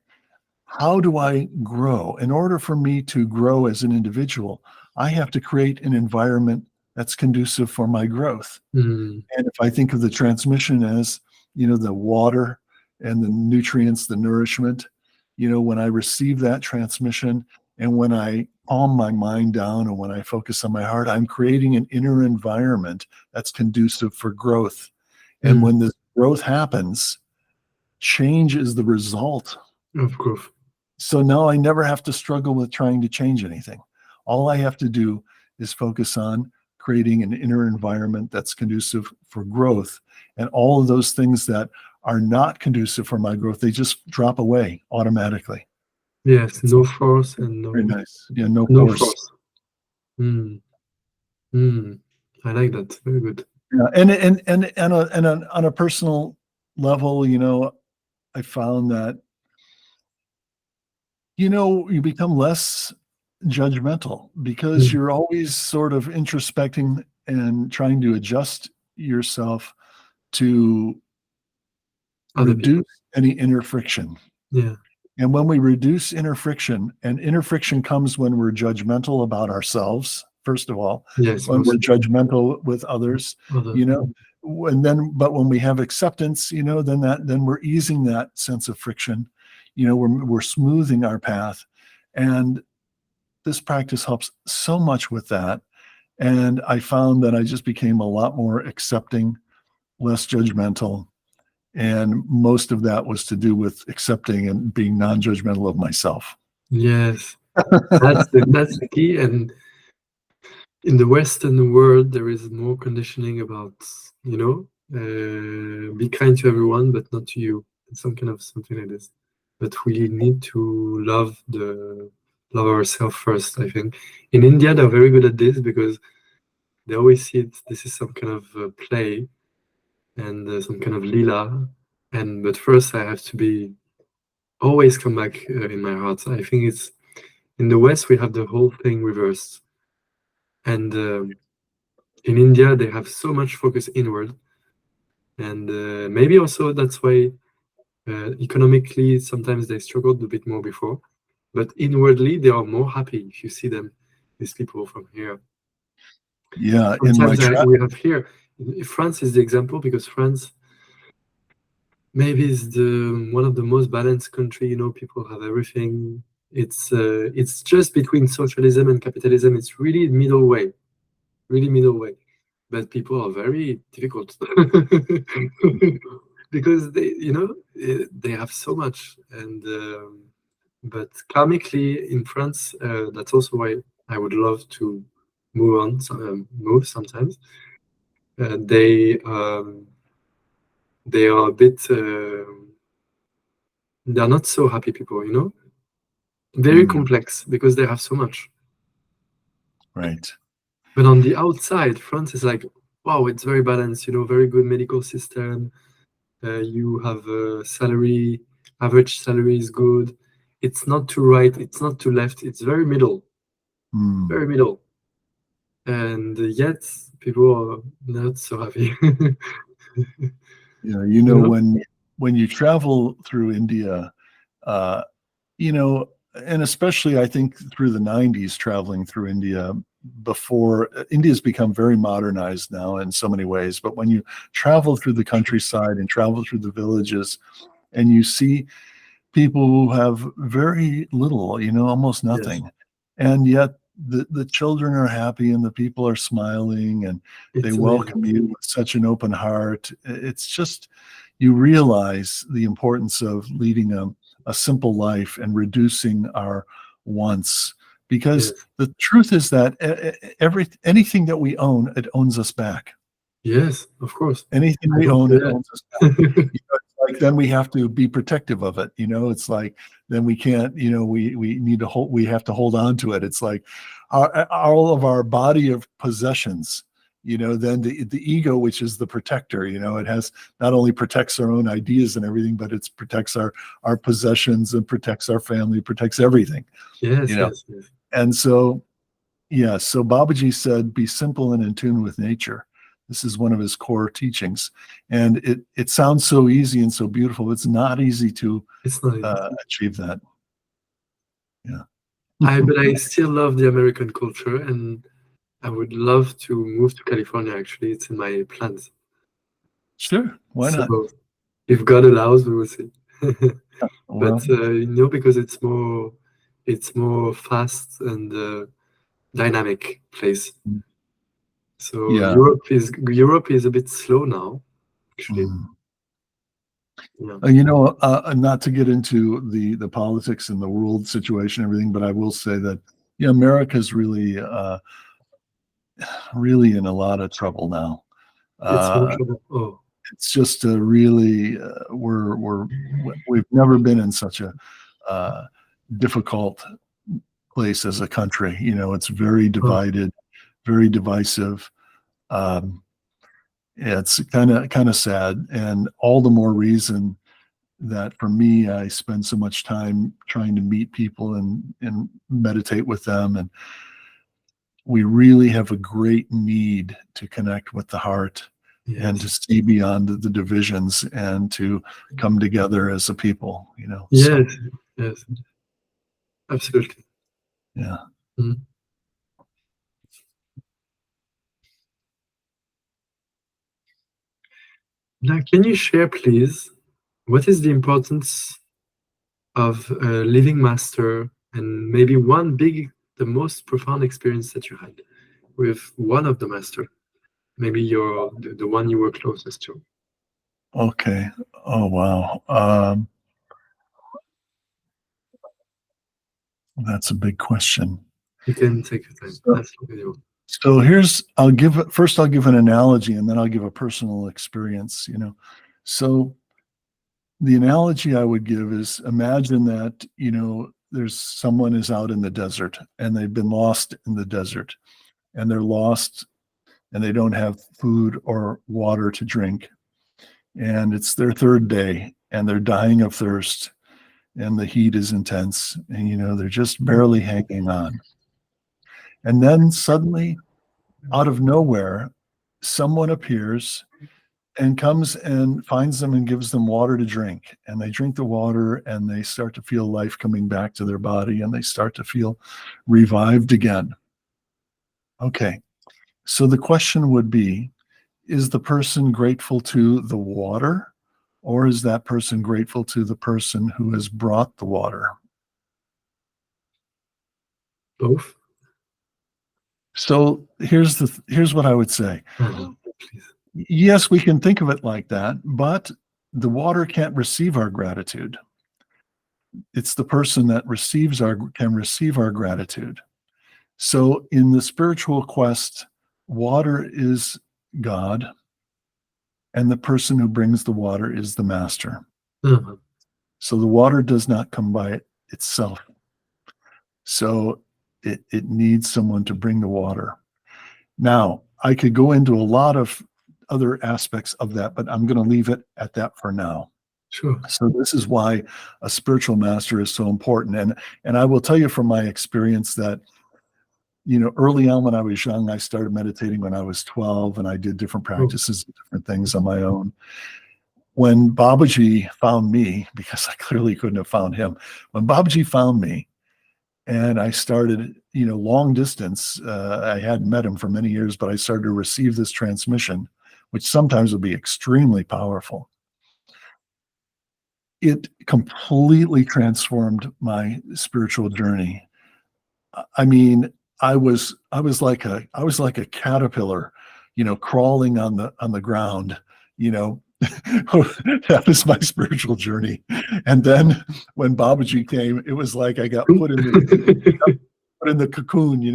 how do I grow? In order for me to grow as an individual, I have to create an environment that's conducive for my growth. And if I think of the transmission as, the water and the nutrients, the nourishment, when I receive that transmission, and when I calm my mind down and when I focus on my heart, I'm creating an inner environment that's conducive for growth. And when this growth happens, change is the result of growth. So now I never have to struggle with trying to change anything. All I have to do is focus on creating an inner environment that's conducive for growth. And all of those things that are not conducive for my growth, they just drop away automatically. Yes, no force and no... Very nice. Yeah, no force. I like that. Very good. Yeah, and on a personal level, I found that, you become less judgmental, because you're always sort of introspecting and trying to adjust yourself to reduce any inner friction. Yeah. And when we reduce inner friction, and inner friction comes when we're judgmental about ourselves, first of all, yes, when we're judgmental with others, but when we have acceptance, then we're easing that sense of friction. We're smoothing our path. And this practice helps so much with that. And I found that I just became a lot more accepting, less judgmental. And most of that was to do with accepting and being non-judgmental of myself. Yes, that's the key. And in the Western world, there is more conditioning about, be kind to everyone, but not to you. It's something like this. But we need to love ourselves first, I think. In India, they're very good at this, because they always see it. This is some kind of play and some kind of lila. but first I have to be always come back in my heart. I think it's in the West we have the whole thing reversed, and in India they have so much focus inward, and maybe also that's why economically sometimes they struggled a bit more before, but inwardly they are more happy if you see them, these people from here. Yeah, in my Sometimes we have here, France is the example, because France maybe is the one of the most balanced country. You know, people have everything. It's just between socialism and capitalism. It's really middle way, really middle way. But people are very difficult because they, you know, they have so much. And but karmically in France, that's also why I would love to move on, move sometimes. They are a bit. They're not so happy people, you know. Very complex because they have so much. Right. But on the outside, France is like, wow, it's very balanced, you know, very good medical system. You have a salary, average salary is good. It's not too right, it's not too left, it's very middle, very middle. And yet people are not so happy. Yeah, you know, when you travel through India, you know, and especially I think through the 90s, traveling through India, before India's become very modernized now in so many ways, but when you travel through the countryside and travel through the villages and you see people who have very little, you know, almost nothing, Yes. and yet the children are happy and the people are smiling and they It's welcome amazing. you with such an open heart. It's just, you realize the importance of leading a simple life and reducing our wants, because Yes. the truth is that anything that we own, it owns us back. Yes, of course. Anything I we don't own, say it that. owns us back. You know, it's like then we have to be protective of it. You know, it's like then we can't. You know, we need to hold. We have to hold on to it. It's like all of our body of possessions. You know, then the ego, which is the protector. You know, it has not only protects our own ideas and everything, but it protects our possessions and protects our family, protects everything. Yes, You know, yes, yes. and so yeah, so Babuji said, be simple and in tune with nature. This is one of his core teachings. And it sounds so easy and so beautiful. It's not easy to It's not easy. achieve that. Yeah. But I still love the American culture, and I would love to move to California. Actually, it's in my plans. Sure. Why not? So if God allows, we will see. But Well, you know, because it's more fast and dynamic place. So yeah. Europe is a bit slow now, actually. Yeah. You know, not to get into the politics and the world situation, and everything, but I will say that yeah, America's really in a lot of trouble now. It's more Uh, trouble. Oh, it's just a really we've never been in such a difficult place as a country. You know, it's very oh, divided, very divisive. Um, it's kind of sad, and all the more reason that for me, I spend so much time trying to meet people and meditate with them, and we really have a great need to connect with the heart and to yes. see beyond the divisions and to come together as a people, you know. So Yes, yes, absolutely. yeah. Mm. Now, can you share, please, what is the importance of a living master, and maybe the most profound experience that you had with one of the master? Maybe the one you were closest to. Okay. Oh wow. That's a big question. You can take your time. So, That's the video. so I'll give an analogy and then I'll give a personal experience, you know. So the analogy I would give is, imagine that, you know, there's someone is out in the desert and they've been lost in the desert, and they're lost and they don't have food or water to drink. and it's their third day, and they're dying of thirst, and the heat is intense, and they're just barely hanging on. And then suddenly, out of nowhere, someone appears and comes and finds them and gives them water to drink. And they drink the water, and they start to feel life coming back to their body, and they start to feel revived again. Okay, so the question would be, is the person grateful to the water, or is that person grateful to the person who has brought the water? Both. So here's what I would say. Yes, we can think of it like that, but the water can't receive our gratitude. It's the person that can receive our gratitude. So in the spiritual quest, water is God, and the person who brings the water is the master. Uh-huh. So the water does not come by itself. So it needs someone to bring the water. Now, I could go into a lot of other aspects of that, but I'm going to leave it at that for now. Sure. So this is why a spiritual master is so important. And I will tell you from my experience that, early on when I was young, I started meditating when I was 12, and I did different practices, different things on my own. When Babuji found me, because I clearly couldn't have found him, when Babuji found me, and I started, long distance, I hadn't met him for many years, but I started to receive this transmission, which sometimes would be extremely powerful. It completely transformed my spiritual journey. I mean, I was like a caterpillar, crawling on the ground, that was my spiritual journey. And then when Babuji came, it was like I got put in the cocoon,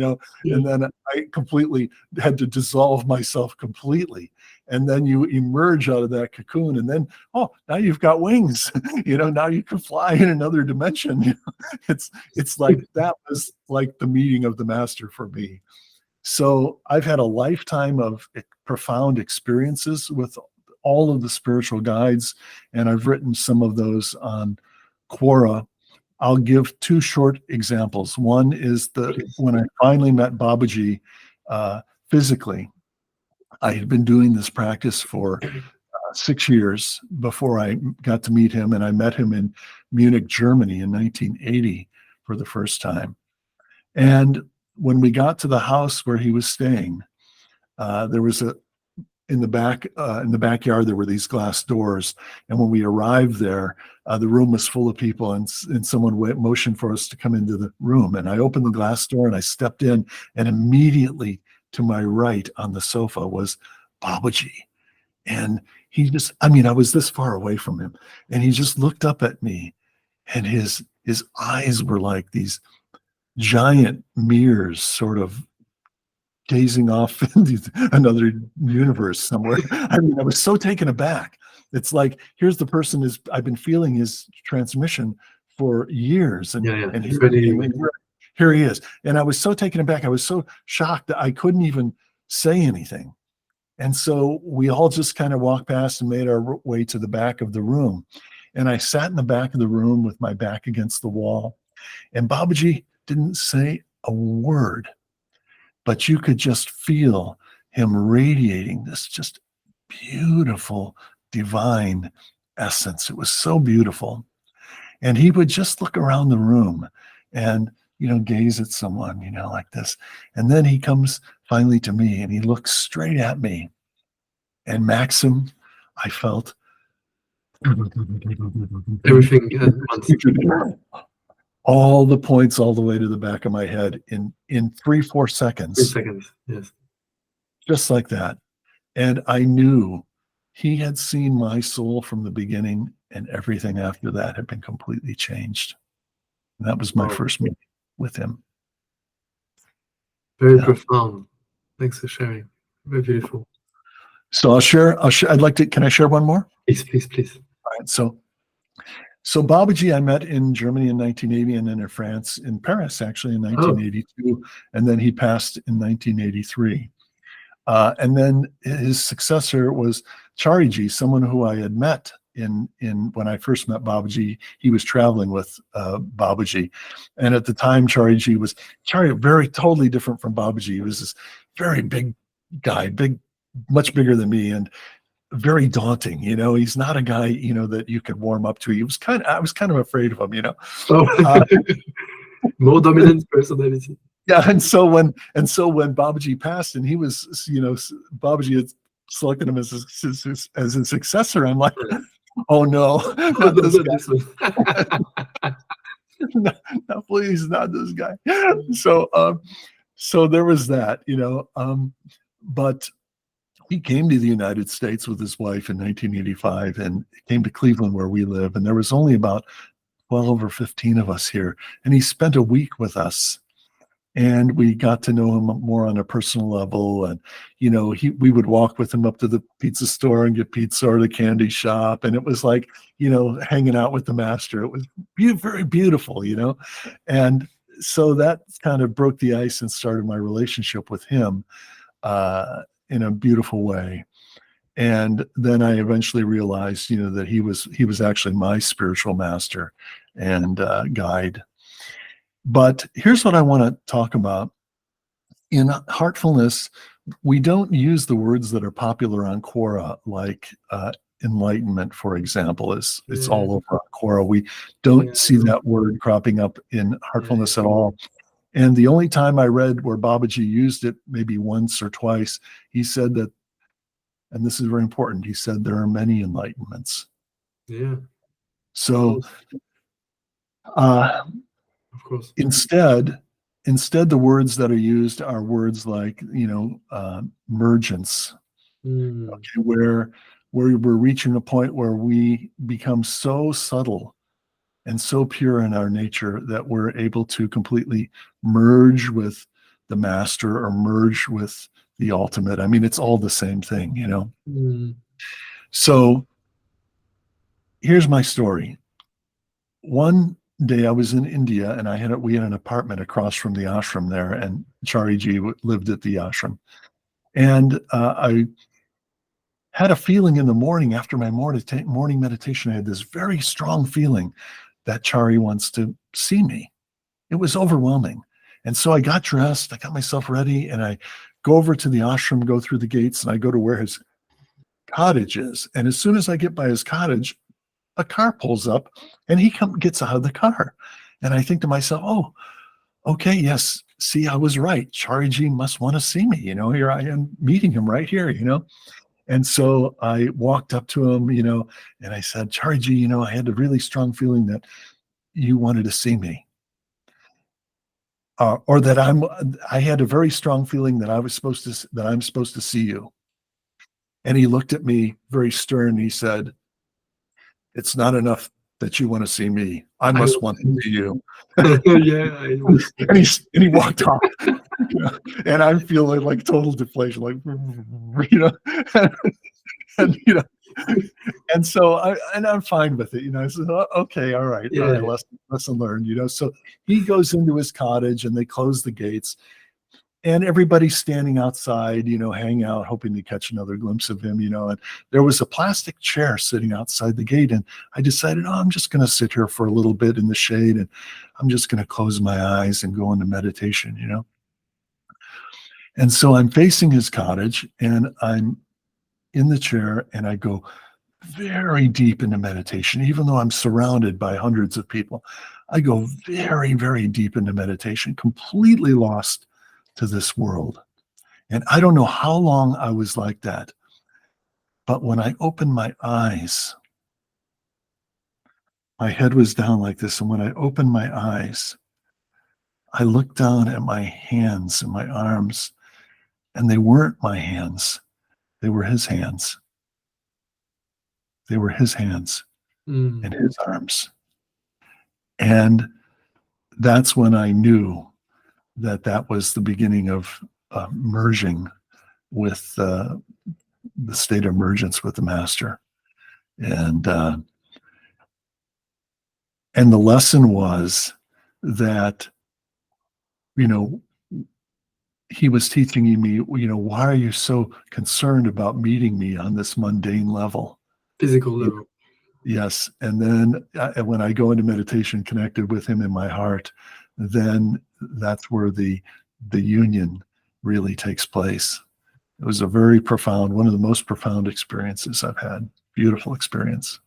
and then I completely had to dissolve myself completely. And then you emerge out of that cocoon, and then, now you've got wings, now you can fly in another dimension. It's like, that was like the meeting of the master for me. So I've had a lifetime of profound experiences with all of the spiritual guides, and I've written some of those on Quora. I'll give two short examples. One is when I finally met Babuji physically. I had been doing this practice for 6 years before I got to meet him, and I met him in Munich, Germany in 1980 for the first time. And when we got to the house where he was staying, there was in the backyard, there were these glass doors. And when we arrived there, the room was full of people, and someone motioned for us to come into the room. And I opened the glass door and I stepped in, and immediately to my right on the sofa was Babuji. And I was this far away from him, and he just looked up at me, and his eyes were like these giant mirrors, sort of gazing off into another universe somewhere. I was so taken aback. It's like, here's the person I've been feeling his transmission for years, and here he is. And I was so taken aback. I was so shocked that I couldn't even say anything. And so we all just kind of walked past and made our way to the back of the room. And I sat in the back of the room with my back against the wall. And Babuji didn't say a word, but you could just feel him radiating this just beautiful, divine essence. It was so beautiful. And he would just look around the room and, gaze at someone, like this. And then he comes finally to me, and he looks straight at me. And Maxim, I felt everything at once. All the points all the way to the back of my head in 3-4 seconds. 3 seconds, yes. Just like that. And I knew he had seen my soul from the beginning, and everything after that had been completely changed. And that was my first meeting with him. Very profound. Thanks for sharing. Very beautiful. So I'll share. Can I share one more? Please. All right. So Babuji I met in Germany in 1980, and then in France, in Paris actually in 1982, and then he passed in 1983. And then his successor was Chariji, someone who I had met in when I first met Babuji. He was traveling with Babuji, and at the time Chariji was very totally different from Babuji. He was this very big guy, much bigger than me, and very daunting. He's not a guy that you could warm up to. I was kind of afraid of him. Oh. More dominant personality. Yeah, and so when Babuji passed, and he was, Babuji had selected him as his successor, I'm like, oh no, not this guy. No, please, not this guy. So there was that, but he came to the United States with his wife in 1985 and came to Cleveland, where we live, and there was only about 12 or 15 of us here, and he spent a week with us. And we got to know him more on a personal level. And, we would walk with him up to the pizza store and get pizza, or the candy shop. And it was like, hanging out with the master. It was very beautiful, And so that kind of broke the ice and started my relationship with him in a beautiful way. And then I eventually realized, that he was actually my spiritual master and guide. But here's what I want to talk about. In Heartfulness, we don't use the words that are popular on Quora, like enlightenment, for example. It's all over on Quora. We don't see that word cropping up in Heartfulness at all. And the only time I read where Babaji used it, maybe once or twice, he said that, and this is very important, he said there are many enlightenments. Yeah. So of course. Instead, the words that are used are words like, mergence, okay, where we're reaching a point where we become so subtle and so pure in our nature that we're able to completely merge with the master or merge with the ultimate. I mean, it's all the same thing, So here's my story. One day I was in India, and we had an apartment across from the ashram there, and Chariji lived at the ashram. And I had a feeling in the morning after my morning meditation. I had this very strong feeling that Chari wants to see me. It was overwhelming. And so I got dressed, I got myself ready, and I go over to the ashram, go through the gates, and I go to where his cottage is. And as soon as I get by his cottage, a car pulls up, and he gets out of the car. And I think to myself, oh, okay, yes, see, I was right. Chariji must want to see me. Here I am meeting him right here, And so I walked up to him, and I said, Chariji, I had a really strong feeling that you wanted to see me. Or that I had a very strong feeling that I'm supposed to see you. And he looked at me very stern. He said, it's not enough that you want to see me. I must want to see you. And he walked off. And I'm feeling like total deflation, like, and so I'm fine with it, I said, oh, okay, all right, lesson learned, So he goes into his cottage, and they close the gates, and everybody's standing outside, hanging out, hoping to catch another glimpse of him, and there was a plastic chair sitting outside the gate, and I decided, I'm just going to sit here for a little bit in the shade, and I'm just going to close my eyes and go into meditation, And so I'm facing his cottage, and I'm in the chair, and I go very deep into meditation. Even though I'm surrounded by hundreds of people, I go very, very deep into meditation, completely lost to this world. And I don't know how long I was like that. But when I opened my eyes, my head was down like this. And when I opened my eyes, I looked down at my hands and my arms, and they weren't my hands. They were his hands. They were his hands and his arms. And that's when I knew that was the beginning of merging with the state of emergence with the master. And the lesson was that, he was teaching me, why are you so concerned about meeting me on this mundane level? Physical level. Yes. And then when I go into meditation connected with him in my heart, then that's where the union really takes place. It was a very profound, one of the most profound experiences I've had. Beautiful experience.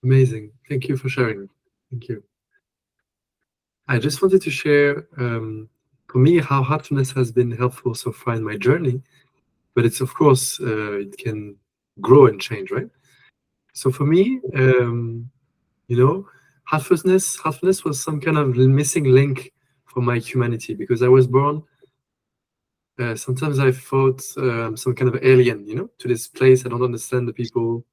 Amazing. Thank you for sharing. Thank you. I just wanted to share, for me, how heartfulness has been helpful so far in my journey. But it's, of course, it can grow and change, right? So for me, heartfulness was some kind of missing link for my humanity, because I was born, sometimes I thought some kind of alien, to this place. I don't understand the people.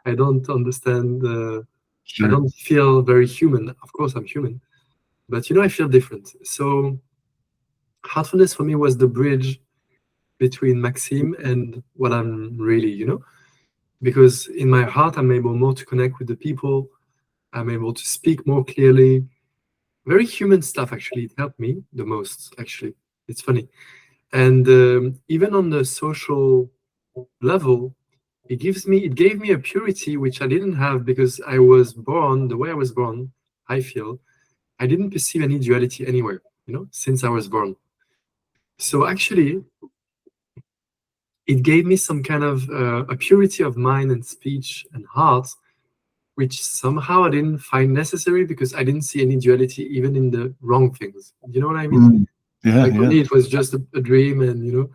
I don't understand, I don't feel very human. Of course, I'm human, but I feel different. So heartfulness for me was the bridge between Maxime and what I'm really, because in my heart, I'm able more to connect with the people. I'm able to speak more clearly. Very human stuff, actually. It helped me the most, actually. It's funny. And even on the social level, it gave me a purity which I didn't have, because I was born, the way I was born, I feel, I didn't perceive any duality anywhere, since I was born. So actually, it gave me some kind of a purity of mind and speech and heart, which somehow I didn't find necessary, because I didn't see any duality even in the wrong things. You know what I mean? Yeah, like for me, it was just a dream, and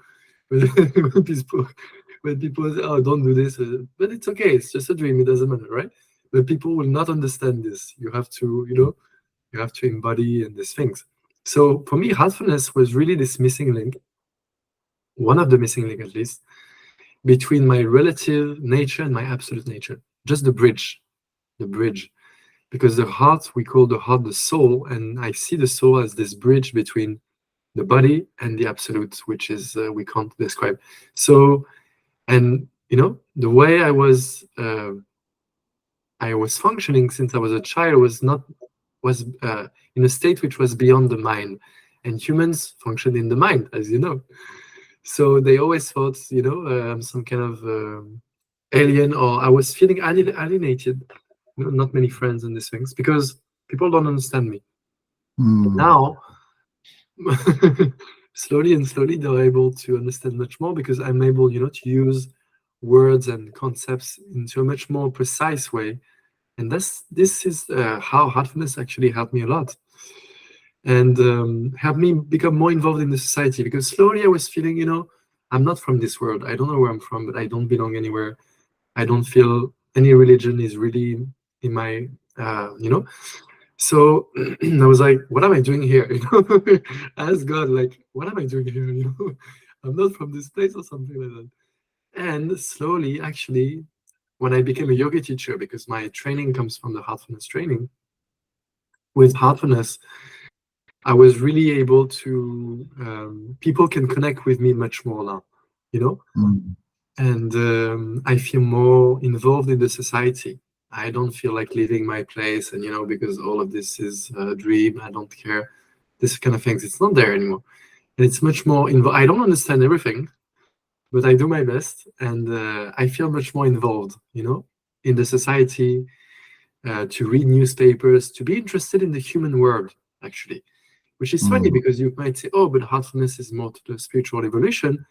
when people say, "Oh, don't do this," but it's okay. It's just a dream. It doesn't matter, right? But people will not understand this. You have to, you have to embody and these things. So for me, heartfulness was really this missing link, one of the missing link at least, between my relative nature and my absolute nature. Just the bridge. Because the heart, we call the heart the soul, and I see the soul as this bridge between the body and the absolute, which is we can't describe. So, and the way I was functioning since I was a child was in a state which was beyond the mind, and humans function in the mind, as you know. So they always thought, some kind of alien, or I was feeling alienated. Not many friends and these things, because people don't understand me. Now, slowly and slowly, they're able to understand much more, because I'm able, to use words and concepts into a much more precise way. And this is how heartfulness actually helped me a lot, and helped me become more involved in the society, because slowly I was feeling, I'm not from this world. I don't know where I'm from, but I don't belong anywhere. I don't feel any religion is really in my, So I was like, what am I doing here? I asked God, like, what am I doing here? I'm not from this place or something like that. And slowly, actually, when I became a yoga teacher, because my training comes from the heartfulness training, with heartfulness, I was really able to, people can connect with me much more now, and I feel more involved in the society. I don't feel like leaving my place, and because all of this is a dream, I don't care. This kind of things, it's not there anymore, and it's much more involved. I don't understand everything, but I do my best, and I feel much more involved, in the society, to read newspapers, to be interested in the human world, actually, which is funny, because you might say, "Oh, but heartfulness is more to the spiritual evolution."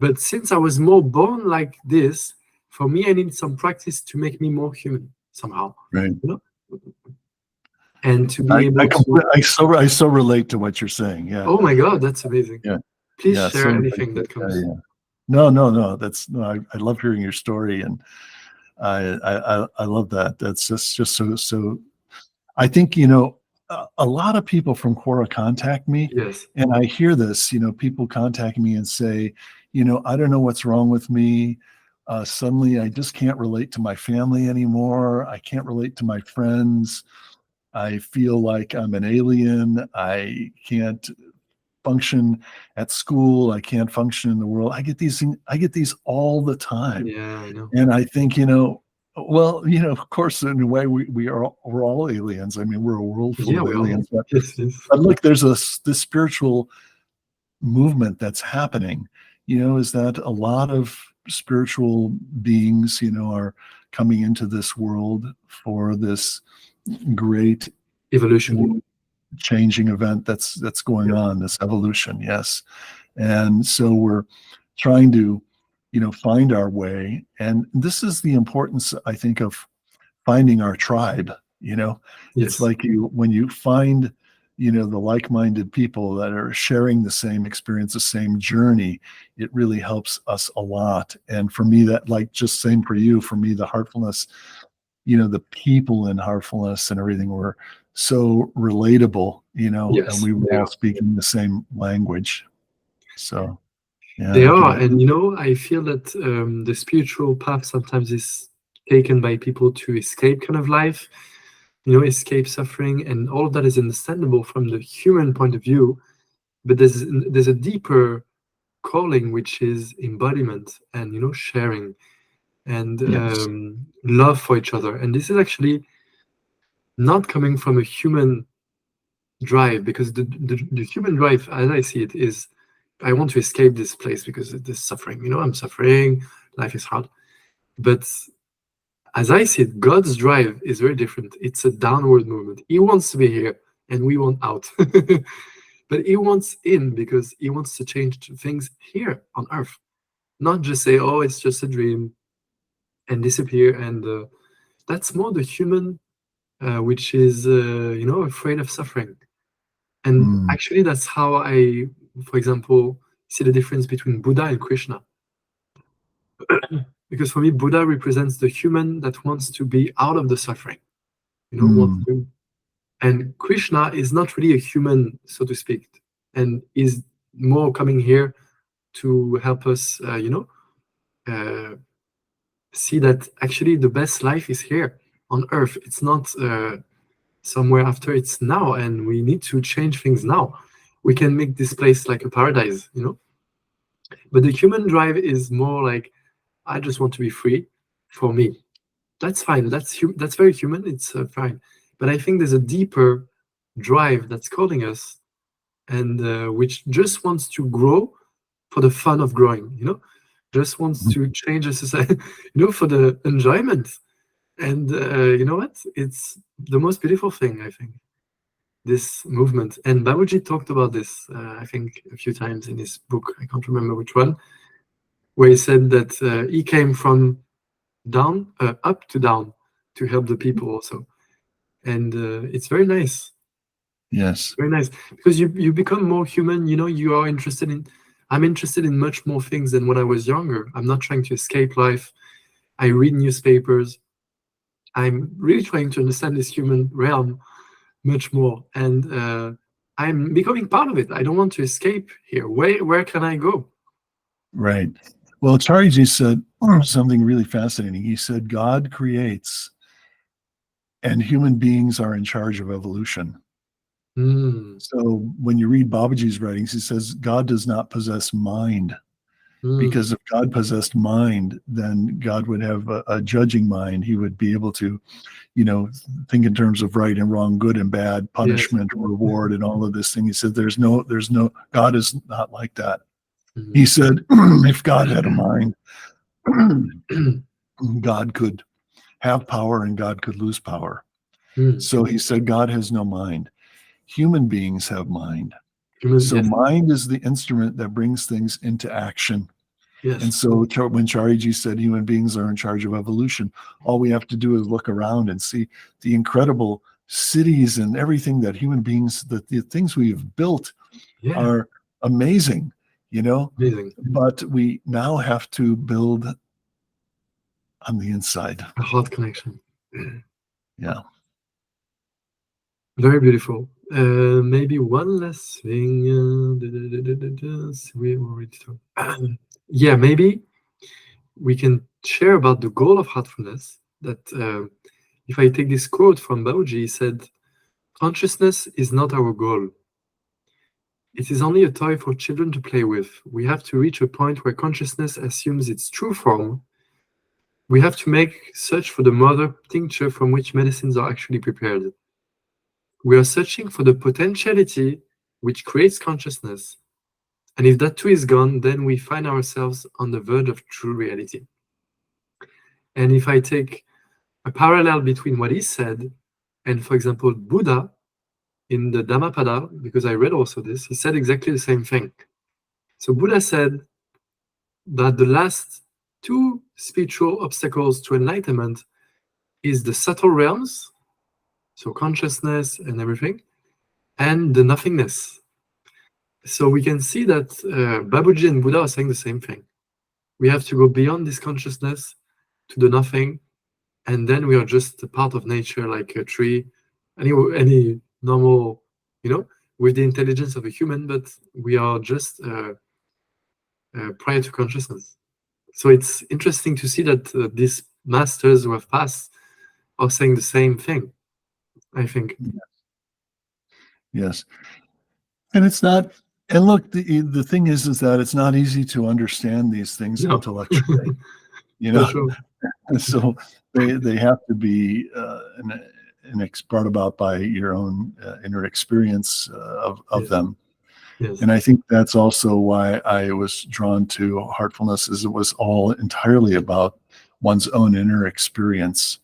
But since I was more born like this, for me, I need some practice to make me more human somehow. Right. And to be able to. I so relate to what you're saying. Yeah. Oh my God, that's amazing. Yeah. Please share anything that comes. Yeah. No. That's I love hearing your story, and I love that. That's just so. I think a lot of people from Quora contact me, yes, and I hear this. People contact me and say, I don't know what's wrong with me. Suddenly, I just can't relate to my family anymore. I can't relate to my friends. I feel like I'm an alien. I can't function at school. I can't function in the world. I get these all the time. Yeah, I know. And I think, well, of course, in a way, we're all aliens. I mean, we're a world full of aliens. Yes. But look, there's this spiritual movement that's happening, is that a lot of spiritual beings, are coming into this world for this great Evolution. changing event that's going on, this evolution. Yes. And so we're trying to, find our way. And this is the importance, I think, of finding our tribe. It's like when you find, the like-minded people that are sharing the same experience, the same journey, it really helps us a lot. And for me, that, like, just same for you, for me, the heartfulness, the people in heartfulness and everything were so relatable, and we were all speaking the same language. So yeah, they are. And I feel that the spiritual path sometimes is taken by people to escape kind of life, escape suffering, and all of that is understandable from the human point of view. But there's a deeper calling, which is embodiment and sharing and love for each other. And this is actually not coming from a human drive, because the human drive, as I see it, is I want to escape this place because of this suffering. I'm suffering, life is hard. But as I see it, God's drive is very different. It's a downward movement. He wants to be here and we want out. But he wants in because he wants to change things here on earth. Not just say, oh, it's just a dream and disappear. And that's more the human, which is, afraid of suffering. And actually, that's how I, for example, see the difference between Buddha and Krishna. Because for me, Buddha represents the human that wants to be out of the suffering, wants to. And Krishna is not really a human, so to speak, and is more coming here to help us, see that actually the best life is here on Earth. It's not somewhere after, it's now, and we need to change things now. We can make this place like a paradise, But the human drive is more like, I just want to be free for me. That's fine. That's very human. It's fine. But I think there's a deeper drive that's calling us, and which just wants to grow for the fun of growing, just wants to change the society, for the enjoyment. And you know what? It's the most beautiful thing, I think, this movement. And Babuji talked about this, I think, a few times in his book. I can't remember which one, where he said that he came from up to down to help the people also. And it's very nice. Yes. Very nice. Because you become more human, you are interested in, I'm interested in much more things than when I was younger. I'm not trying to escape life. I read newspapers. I'm really trying to understand this human realm much more. And I'm becoming part of it. I don't want to escape here. Where can I go? Right. Well, Chariji said something really fascinating. He said, God creates and human beings are in charge of evolution. So when you read Babuji's writings, he says, God does not possess mind. Because if God possessed mind, then God would have a judging mind. He would be able to, think in terms of right and wrong, good and bad, punishment, reward, and all of this thing. He said, there's no, God is not like that. He said, if God had a mind, God could have power and God could lose power. So he said, God has no mind. Human beings have mind. So mind is the instrument that brings things into action. Yes. And so when Chariji said human beings are in charge of evolution, all we have to do is look around and see the incredible cities and everything that human beings, the things we've built are amazing, Amazing. But we now have to build on the inside. A heart connection. Yeah. Very beautiful. Maybe one last thing. We already talked. Yeah, maybe we can share about the goal of heartfulness. That if I take this quote from Babuji, he said, "Consciousness is not our goal. It is only a toy for children to play with. We have to reach a point where consciousness assumes its true form. We have to make search for the mother tincture from which medicines are actually prepared. We are searching for the potentiality which creates consciousness, And if that two is gone, then we find ourselves on the verge of true reality. And if I take a parallel between what he said and, for example, Buddha in the Dhammapada, because I read also this, he said exactly the same thing. So Buddha said that the last two spiritual obstacles to enlightenment is the subtle realms, so consciousness and everything, and the nothingness. So we can see that Babuji and Buddha are saying the same thing. We have to go beyond this consciousness to the nothing, and then we are just a part of nature, like a tree, any normal, with the intelligence of a human, but we are just prior to consciousness. So it's interesting to see that these masters who have passed are saying the same thing, I think. Yes. And it's not, and look, the thing is that it's not easy to understand these things intellectually, For sure. So they have to be brought about by your own inner experience of them. Yes. And I think that's also why I was drawn to Heartfulness, is it was all entirely about one's own inner experience,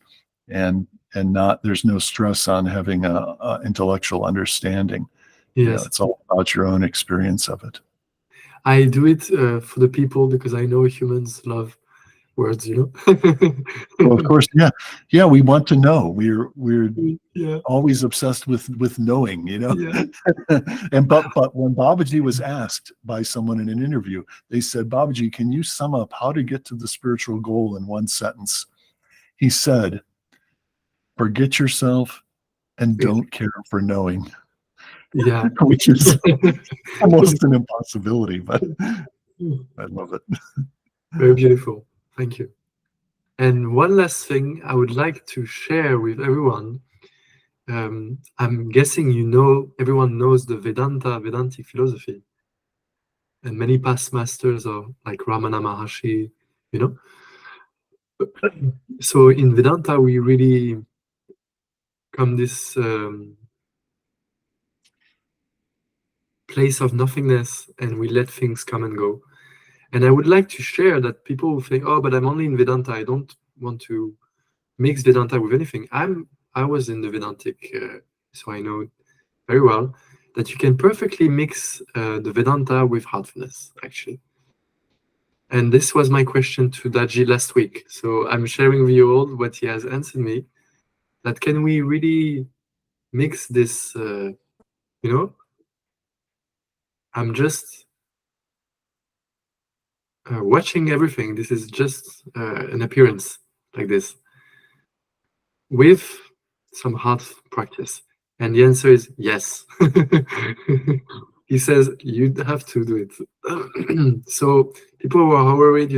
and not, there's no stress on having a intellectual understanding. Yes. It's all about your own experience of it. I do it for the people because I know humans love words, Well, of course, yeah. We want to know. We're yeah. always obsessed with knowing, Yeah. And but when Babuji was asked by someone in an interview, they said, Babuji, can you sum up how to get to the spiritual goal in one sentence? He said, forget yourself and don't care for knowing. Yeah. Which is almost an impossibility, but I love it. Very beautiful. Thank you. And one last thing I would like to share with everyone. I'm guessing everyone knows the Vedantic philosophy. And many past masters are like Ramana Maharshi, So in Vedanta, we really come this place of nothingness, and we let things come and go. And I would like to share that people who think, oh, but I'm only in Vedanta, I don't want to mix Vedanta with anything. I was in the Vedantic, so I know very well that you can perfectly mix the Vedanta with Heartfulness, actually. And this was my question to Daaji last week. So I'm sharing with you all what he has answered me, that can we really mix this, I'm just watching everything. This is just an appearance like this with some hard practice. And the answer is yes. He says you have to do it. So people who are worried,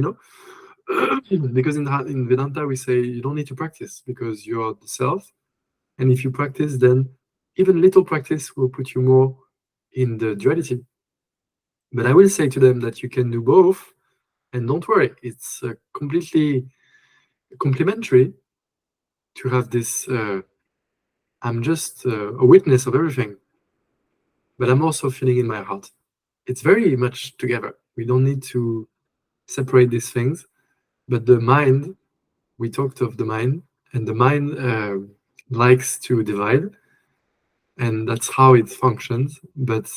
because in Vedanta we say you don't need to practice because you are the self, and if you practice, then even little practice will put you more in the duality. But I will say to them that you can do both, and don't worry, it's completely complementary to have this. I'm just a witness of everything, but I'm also feeling in my heart. It's very much together. We don't need to separate these things. But the mind, we talked of the mind, and the mind likes to divide, and that's how it functions. But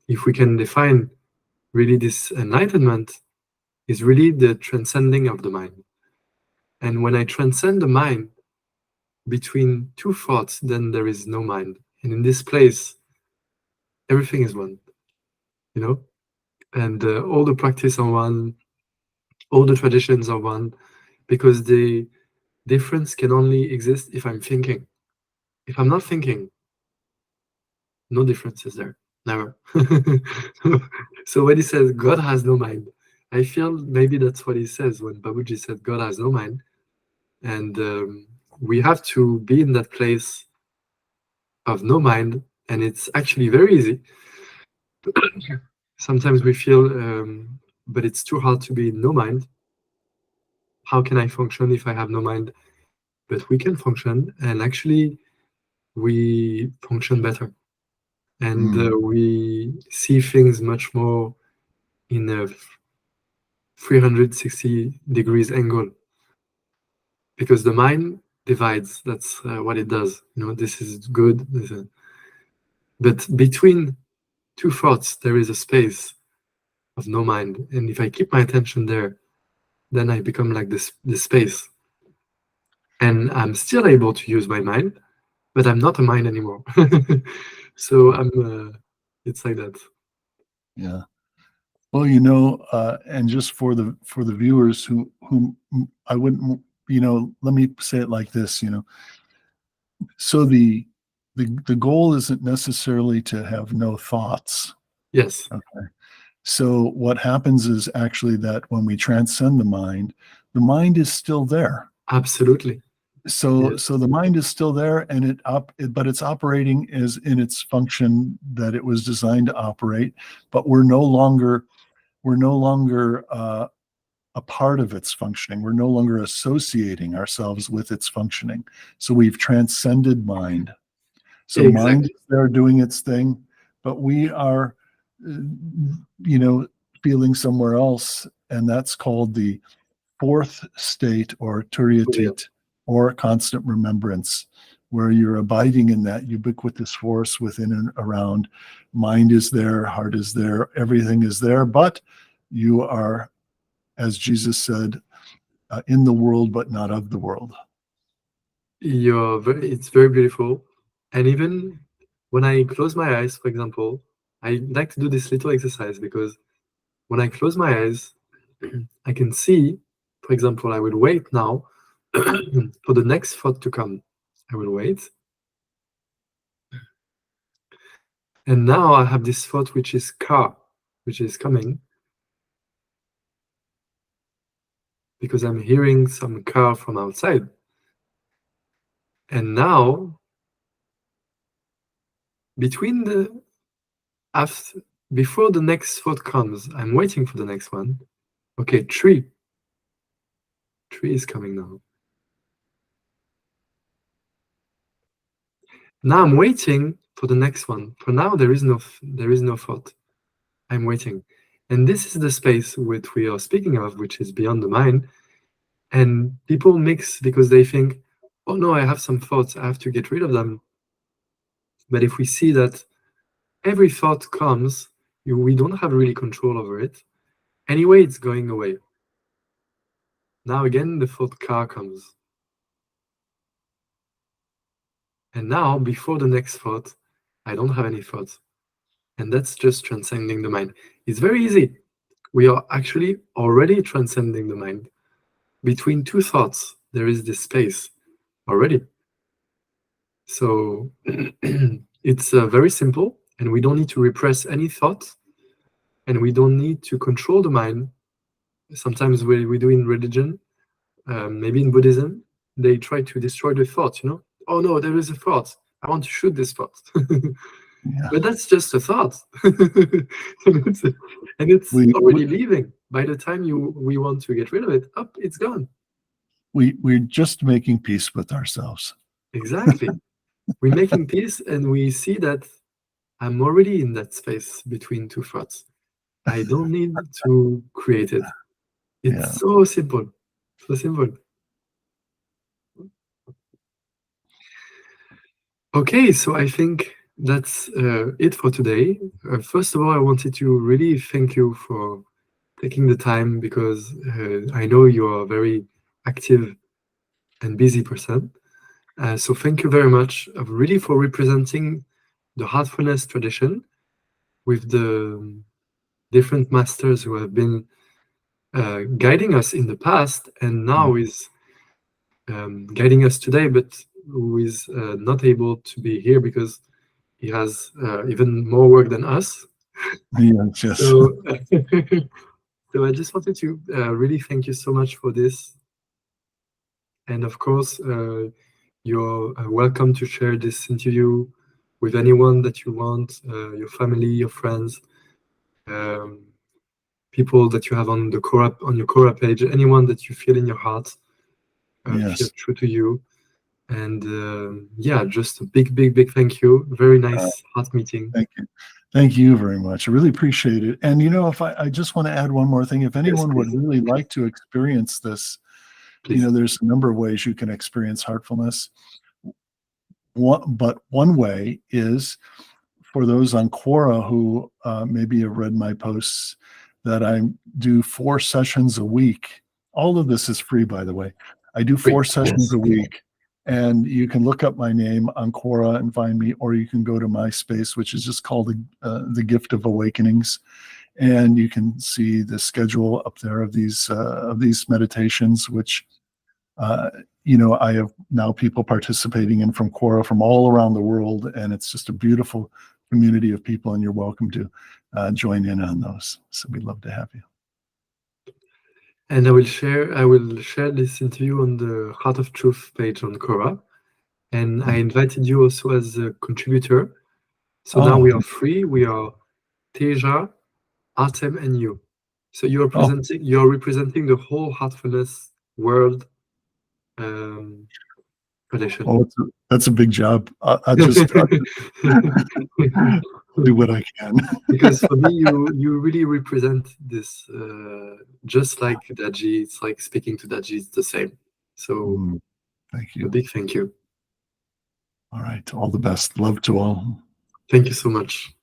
if we can define really this enlightenment, is really the transcending of the mind. And when I transcend the mind between two thoughts, then there is no mind. And in this place, everything is one, and all the practice are one, all the traditions are one, because the difference can only exist if I'm thinking. If I'm not thinking, no difference is there, never. So when he says God has no mind, I feel maybe that's what he says when Babuji said God has no mind. And we have to be in that place of no mind, and it's actually very easy. Sometimes we feel, but it's too hard to be in no mind. How can I function if I have no mind? But we can function, and actually we function better. And we see things much more in a 360 degrees angle, because the mind divides. That's what it does. This is good. But between two thoughts, there is a space of no mind. And if I keep my attention there, then I become like this space. And I'm still able to use my mind, but I'm not a mind anymore. So it's like that. Yeah. Well, and just for the viewers whom I wouldn't, let me say it like this, so the goal isn't necessarily to have no thoughts. Yes. Okay. So what happens is actually that when we transcend the mind is still there. Absolutely. So Yes. so the mind is still there, and but it's operating as in its function that it was designed to operate, but we're no longer a part of its functioning. We're no longer associating ourselves with its functioning. So we've transcended mind. So Exactly. mind is there doing its thing, but we are, feeling somewhere else, and that's called the fourth state, or Turyatit, or constant remembrance, where you're abiding in that ubiquitous force within and around. Mind is there, heart is there, everything is there, but you are, as Jesus said, in the world, but not of the world. It's very beautiful. And even when I close my eyes, for example, I like to do this little exercise, because when I close my eyes, I can see, for example, I will wait now for the next thought to come. I will wait. And now I have this thought, which is car, which is coming, because I'm hearing some car from outside. And now, before the next thought comes, I'm waiting for the next one. Okay, tree. Tree is coming now. Now I'm waiting for the next one. For now, there is no thought. I'm waiting. And this is the space which we are speaking of, which is beyond the mind. And people mix because they think, oh no, I have some thoughts, I have to get rid of them. But if we see that every thought comes, we don't have really control over it. Anyway, it's going away. Now again, the thought car comes. And now, before the next thought, I don't have any thoughts. And that's just transcending the mind. It's very easy. We are actually already transcending the mind. Between two thoughts, there is this space already. So it's very simple, and we don't need to repress any thoughts, and we don't need to control the mind. Sometimes we do in religion, maybe in Buddhism, they try to destroy the thought, Oh no, there is a thought. I want to shoot this thought. Yeah. But that's just a thought. and it's already leaving. By the time we want to get rid of it, it's gone. We're just making peace with ourselves. Exactly. We're making peace, and we see that I'm already in that space between two thoughts. I don't need to create it. It's so simple. So simple. Okay, so I think that's it for today. First of all, I wanted to really thank you for taking the time, because I know you're a very active and busy person. So thank you very much, really, for representing the Heartfulness tradition with the different masters who have been guiding us in the past, and now is guiding us today, but who is not able to be here because he has even more work than us. Yes. So, so I just wanted to really thank you so much for this. And of course, you're welcome to share this interview with anyone that you want, your family, your friends, people that you have on your Quora page, anyone that you feel in your heart, feel true to you. And yeah, just a big thank you. Very nice heart meeting. Thank you. Thank you very much. I really appreciate it. And if I just want to add one more thing, if anyone would really like to experience this, please. There's a number of ways you can experience heartfulness. But one way is for those on Quora who maybe have read my posts that I do 4 sessions a week. All of this is free, by the way. I do 4 sessions a week, and you can look up my name on Quora and find me, or you can go to MySpace, which is just called the Gift of Awakenings, and you can see the schedule up there of these meditations, which I have now people participating in from Quora from all around the world, and it's just a beautiful community of people, and you're welcome to join in on those. So we'd love to have you. And I will share this interview on the Heart of Truth page on Quora. And I invited you also as a contributor. So now we are 3. We are Teja, Artem, and you. So you're representing the whole Heartfulness world tradition. Oh, that's a big job. I'll just do what I can. Because for me, you really represent this, just like Daaji. It's like speaking to Daaji. It's the same. So thank you. A big thank you. All right. All the best. Love to all. Thank you so much.